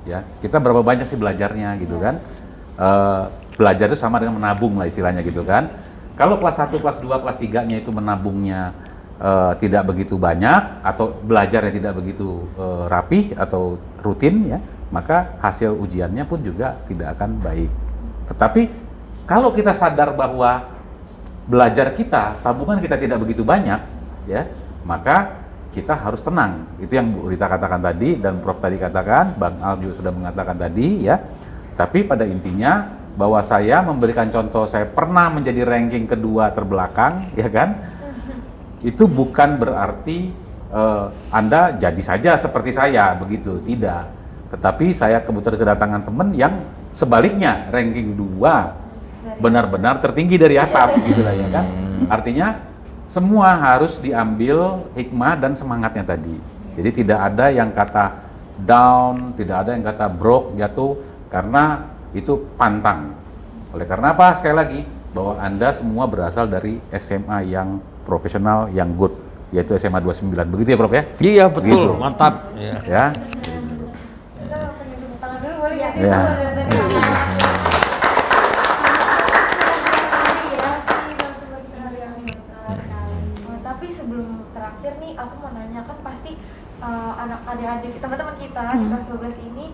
S3: Ya, kita berapa banyak sih belajarnya gitu kan. Belajar itu sama dengan menabung lah istilahnya gitu kan. Kalau kelas 1, kelas 2, kelas 3-nya itu menabungnya tidak begitu banyak atau belajarnya tidak begitu rapih atau rutin ya, maka hasil ujiannya pun juga tidak akan baik. Tetapi kalau kita sadar bahwa belajar kita, tabungan kita tidak begitu banyak ya, maka kita harus tenang. Itu yang Bu Rita katakan tadi dan Prof tadi katakan, Bang Al juga sudah mengatakan tadi ya. Tapi pada intinya bahwa saya memberikan contoh, saya pernah menjadi ranking kedua terbelakang, ya kan? Itu bukan berarti Anda jadi saja seperti saya, begitu, tidak. Tetapi saya kebetulan kedatangan teman yang sebaliknya, ranking 2, benar-benar tertinggi dari atas, gitu lah ya kan? Artinya semua harus diambil hikmah dan semangatnya tadi. Jadi tidak ada yang kata down, tidak ada yang kata broke, jatuh, karena itu pantang. Oleh karena apa? Sekali lagi, bahwa Anda semua berasal dari SMA yang profesional, yang good, yaitu SMA 29. Begitu ya Prof ya?
S4: Iya betul,
S3: Begitu.
S4: mantap.
S3: Ya.
S2: Kita pengen tepuk tangan dulu boleh ya?
S3: Ya.
S2: Tapi sebelum terakhir nih, aku mau nanya, kan pasti anak adik-adik teman-teman kita di kelas 12 ini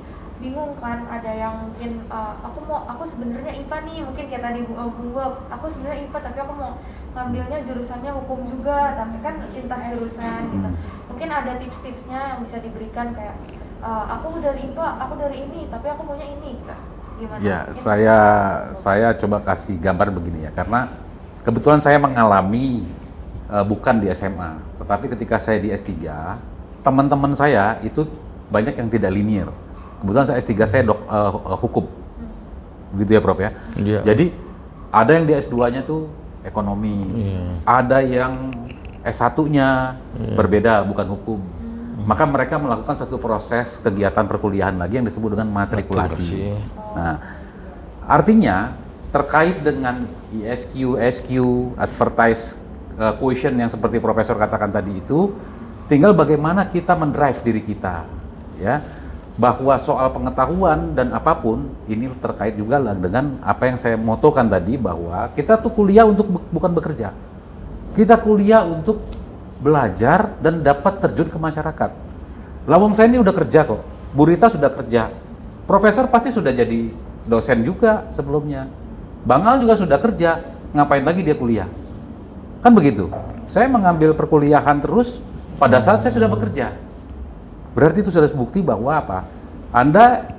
S2: bingung kan, ada yang mungkin aku sebenarnya IPA nih, mungkin kayak tadi Bung Bob, aku sebenarnya IPA tapi aku mau ngambilnya jurusannya hukum juga, tapi kan lintas jurusan gitu. Mungkin ada tips-tipsnya yang bisa diberikan kayak aku dari IPA, aku dari ini, tapi aku maunya ini. Gimana?
S3: Ya, saya coba kasih gambar begini ya, karena kebetulan saya mengalami bukan di SMA, tetapi ketika saya di S3, teman-teman saya itu banyak yang tidak linear. Kebetulan saya S3 saya hukum, begitu ya Prof ya.
S4: Iya.
S3: Jadi ada yang di S2-nya tuh ekonomi, ada yang S1-nya berbeda, bukan hukum. Maka mereka melakukan satu proses kegiatan perkuliahan lagi yang disebut dengan matrikulasi. Nah, artinya terkait dengan ISQ, SQ, advertise quotient yang seperti Profesor katakan tadi itu, tinggal bagaimana kita mendrive diri kita, ya. Bahwa soal pengetahuan dan apapun ini terkait juga lah dengan apa yang saya motokan tadi, bahwa kita tuh kuliah untuk bukan bekerja. Kita kuliah untuk belajar dan dapat terjun ke masyarakat. Lawang saya ini udah kerja kok, Bu Rita sudah kerja, Profesor pasti sudah jadi dosen juga sebelumnya, Bang Al juga sudah kerja, ngapain lagi dia kuliah? Kan begitu. Saya mengambil perkuliahan terus pada saat saya sudah bekerja. Berarti itu sudah bukti bahwa apa? Anda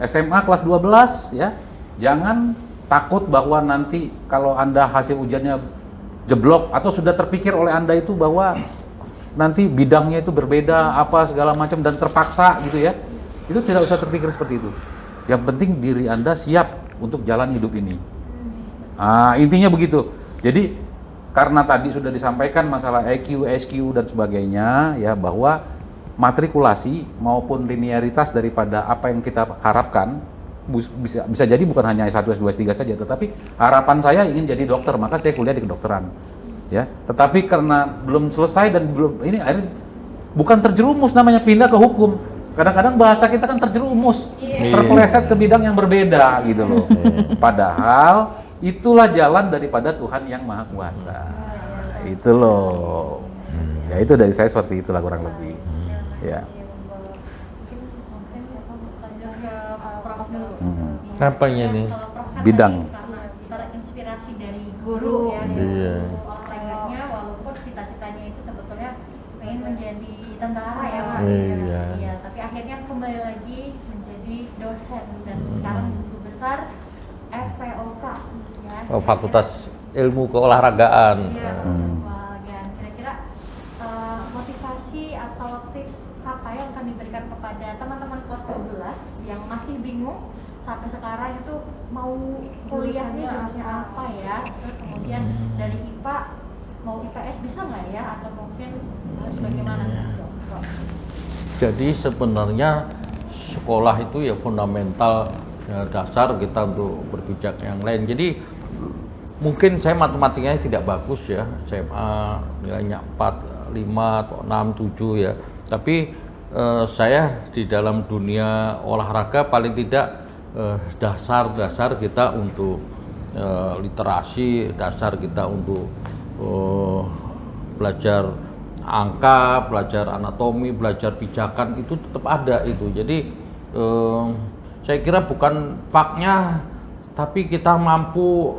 S3: SMA kelas 12 ya, jangan takut bahwa nanti kalau Anda hasil ujiannya jeblok atau sudah terpikir oleh Anda itu bahwa nanti bidangnya itu berbeda apa segala macam dan terpaksa gitu ya. Itu tidak usah terpikir seperti itu. Yang penting diri Anda siap untuk jalan hidup ini. Intinya begitu. Jadi karena tadi sudah disampaikan masalah EQ, SQ dan sebagainya ya, bahwa matrikulasi maupun linearitas daripada apa yang kita harapkan bisa jadi bukan hanya S1, S2, S3 saja, tetapi harapan saya ingin jadi dokter, maka saya kuliah di kedokteran. Ya, tetapi karena belum selesai dan belum ini akhirnya bukan terjerumus, namanya pindah ke hukum. Kadang-kadang bahasa kita kan terjerumus, terpeleset ke bidang yang berbeda gitu loh. Padahal itulah jalan daripada Tuhan yang Maha Kuasa. Itu loh. Ya itu dari saya seperti itulah kurang lebih. Ya.
S4: Apanya nih?
S3: Bidang.
S1: Karena terinspirasi dari guru ya,
S4: Iya.
S1: olahraganya, walaupun cita-citanya itu sebetulnya pengen menjadi tentara ya Pak.
S4: Iya.
S1: Iya, tapi akhirnya kembali lagi menjadi dosen dan sekarang guru besar FPOK ya.
S4: Fakultas Ilmu Keolahragaan.
S1: Iya, dan kira-kira motivasi atau tips apa yang akan diberikan kepada teman-teman kelas 12 yang masih bingung sampai sekarang itu mau kuliahnya jurusan apa ya, terus kemudian dari IPA mau IPS bisa nggak ya, atau mungkin harus bagaimana?
S4: Jadi sebenarnya sekolah itu ya fundamental ya, dasar kita untuk berpijak yang lain. Jadi mungkin saya matematikanya tidak bagus ya, SMA nilainya 4, 5 atau 6, 7 ya. Tapi saya di dalam dunia olahraga paling tidak dasar-dasar kita untuk literasi, dasar kita untuk belajar angka, belajar anatomi, belajar pijakan itu tetap ada itu. Jadi saya kira bukan faknya, tapi kita mampu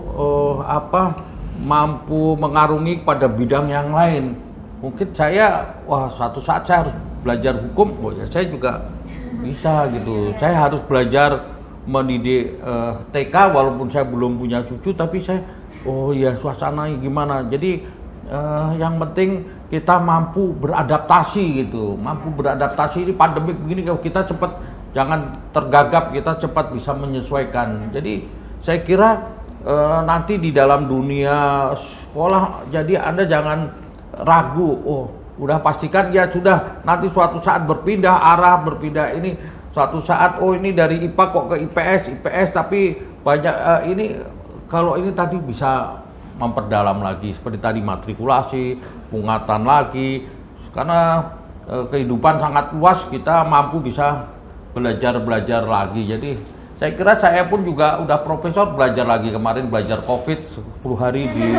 S4: mampu mengarungi pada bidang yang lain. Mungkin saya, suatu saat saya harus belajar hukum, ya saya juga bisa gitu. Saya harus belajar mendidik TK walaupun saya belum punya cucu, tapi saya suasananya gimana. Jadi yang penting kita mampu beradaptasi gitu, mampu beradaptasi. Ini pandemik begini, kalau kita cepat, jangan tergagap, kita cepat bisa menyesuaikan. Jadi saya kira nanti di dalam dunia sekolah, jadi Anda jangan ragu, udah pastikan ya sudah, nanti suatu saat berpindah arah, berpindah ini, suatu saat ini dari IPA kok ke IPS tapi banyak ini, kalau ini tadi bisa memperdalam lagi, seperti tadi matrikulasi, pungatan lagi, karena kehidupan sangat luas, kita mampu bisa belajar lagi. Jadi saya kira saya pun juga udah profesor, belajar lagi, kemarin belajar COVID 10 hari di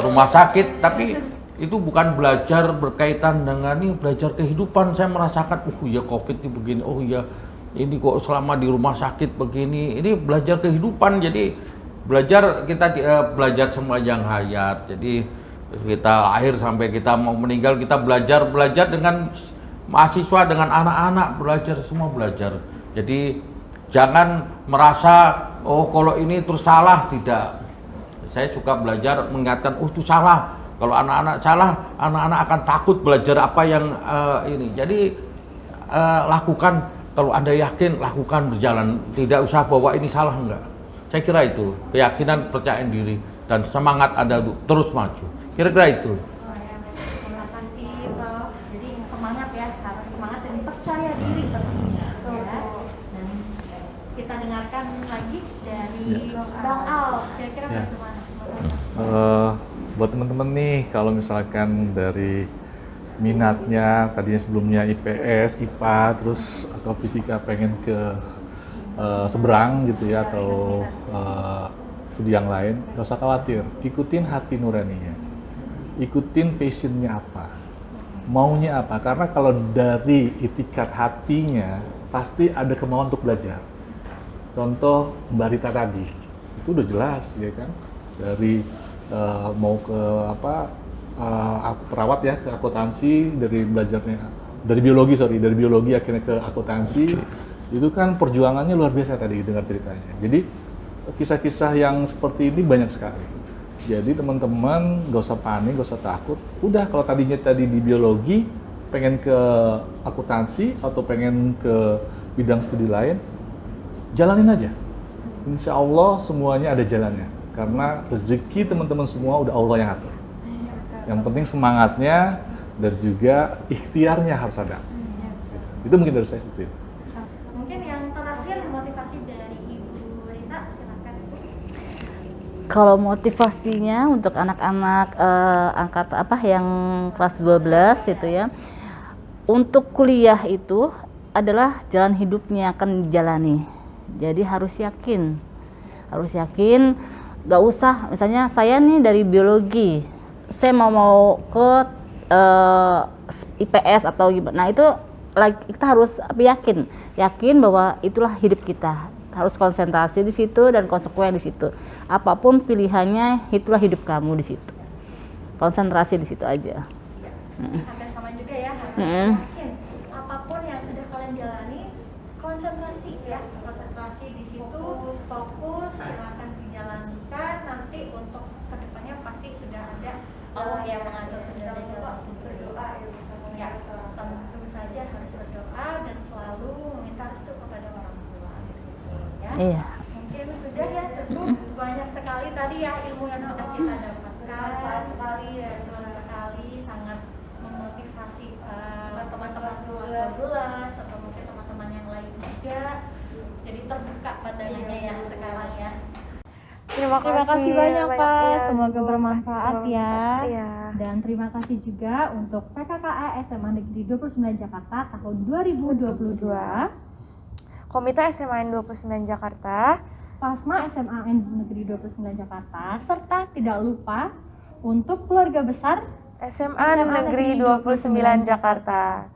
S4: rumah sakit, tapi itu bukan belajar berkaitan dengan ini, belajar kehidupan. Saya merasakan, ya COVID ini begini, ya ini kok selama di rumah sakit begini, ini belajar kehidupan. Jadi belajar, kita belajar sepanjang hayat. Jadi kita lahir sampai kita mau meninggal, kita belajar dengan mahasiswa, dengan anak-anak, semua belajar. Jadi jangan merasa, kalau ini terus salah, tidak. Saya suka belajar mengingatkan, itu salah. Kalau anak-anak salah, anak-anak akan takut belajar apa yang ini. Jadi lakukan, kalau Anda yakin, lakukan, berjalan. Tidak usah bahwa ini salah, enggak. Saya kira itu, keyakinan, percayaan diri, dan semangat Anda terus maju. Kira-kira itu.
S1: Terima kasih Prof. Jadi semangat ya, harus semangat dan percaya diri tentunya. Ya. Dan kita dengarkan lagi dari Bang Al, kira-kira bagaimana?
S5: buat teman-teman nih, kalau misalkan dari minatnya tadinya sebelumnya IPS, IPA, terus atau fisika pengen ke seberang gitu ya, atau studi yang lain, nggak usah khawatir, ikutin hati nuraninya, ikutin passionnya apa, maunya apa, karena kalau dari itikat hatinya pasti ada kemauan untuk belajar. Contoh Mbak Rita tadi, itu udah jelas ya kan, dari mau ke perawat ya, ke akuntansi, dari belajarnya dari biologi akhirnya ke akuntansi, itu kan perjuangannya luar biasa tadi dengar ceritanya. Jadi kisah-kisah yang seperti ini banyak sekali. Jadi teman-teman gak usah panik, gak usah takut. Udah, kalau tadi di biologi pengen ke akuntansi atau pengen ke bidang studi lain, jalanin aja. Insya Allah semuanya ada jalannya. Karena rezeki teman-teman semua udah Allah yang atur. Yang penting semangatnya dan juga ikhtiarnya harus ada. Itu mungkin dari saya seperti itu.
S1: Mungkin yang terakhir motivasi dari Ibu Rita, silakan.
S6: Kalau motivasinya untuk anak-anak angkat yang kelas 12 itu ya, untuk kuliah itu adalah jalan hidupnya akan dijalani. Jadi harus yakin, gak usah misalnya saya nih dari biologi, saya mau ke IPS atau gimana. Nah itu kita harus yakin bahwa itulah hidup kita. Harus konsentrasi di situ dan konsekuen di situ. Apapun pilihannya, itulah hidup kamu di situ. Konsentrasi di situ aja.
S1: Hampir sama juga ya, harus yakin apapun yang sudah kalian jalani, konsentrasi ya, konsentrasi di situ, fokus, silakan dijalankan. Nanti untuk kedepannya pasti sudah ada Allah yang mengatur segala jalan. Berdoa ya, tentu saja harus berdoa dan selalu meminta restu kepada orang tua. Ya.
S6: Iya.
S1: Mungkin sudah ya, cukup banyak sekali tadi ya ilmu yang sudah kita dapatkan. Sekali ya, sekali sangat memotivasi teman-teman kelas 12 atau mungkin teman-teman yang lain juga. Jadi terbuka pandangannya ya sekarang ya.
S2: Terima kasih
S1: banyak Pak,
S2: ya,
S1: semoga
S2: Bu.
S1: bermanfaat
S2: Semoga
S1: ya.
S2: Iya.
S1: Dan terima kasih juga untuk PKKA SMA Negeri 29 Jakarta tahun 2022,
S2: Komite SMAN 29 Jakarta,
S1: Pasma SMA Negeri 29 Jakarta, serta tidak lupa untuk keluarga besar
S2: SMA Negeri 29 Jakarta.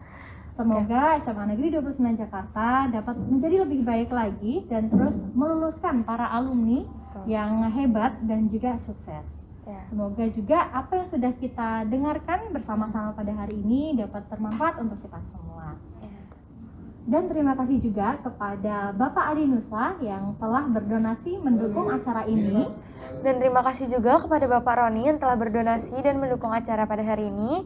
S1: Semoga SMA Negeri 29 Jakarta dapat menjadi lebih baik lagi dan terus meluluskan para alumni yang hebat dan juga sukses.
S2: Ya.
S1: Semoga juga apa yang sudah kita dengarkan bersama-sama pada hari ini dapat bermanfaat untuk kita semua. Dan terima kasih juga kepada Bapak Adi Nusa yang telah berdonasi mendukung acara ini.
S2: Dan terima kasih juga kepada Bapak Roni yang telah berdonasi dan mendukung acara pada hari ini.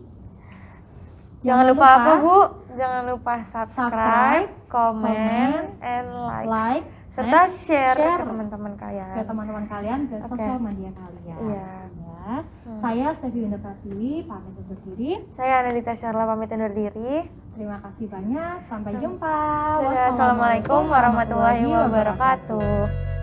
S2: Jangan lupa apa, Bu? Jangan lupa subscribe, komen, and like, serta share ke teman-teman kalian.
S1: Ke teman-teman kalian, ke sosial media kalian.
S2: Iya.
S1: Ya. Saya Stevi Winda Pratiwi, pamit undur diri.
S2: Saya Anandita Syarla pamit undur diri.
S1: Terima kasih banyak. Sampai jumpa.
S2: Assalamualaikum warahmatullahi wabarakatuh.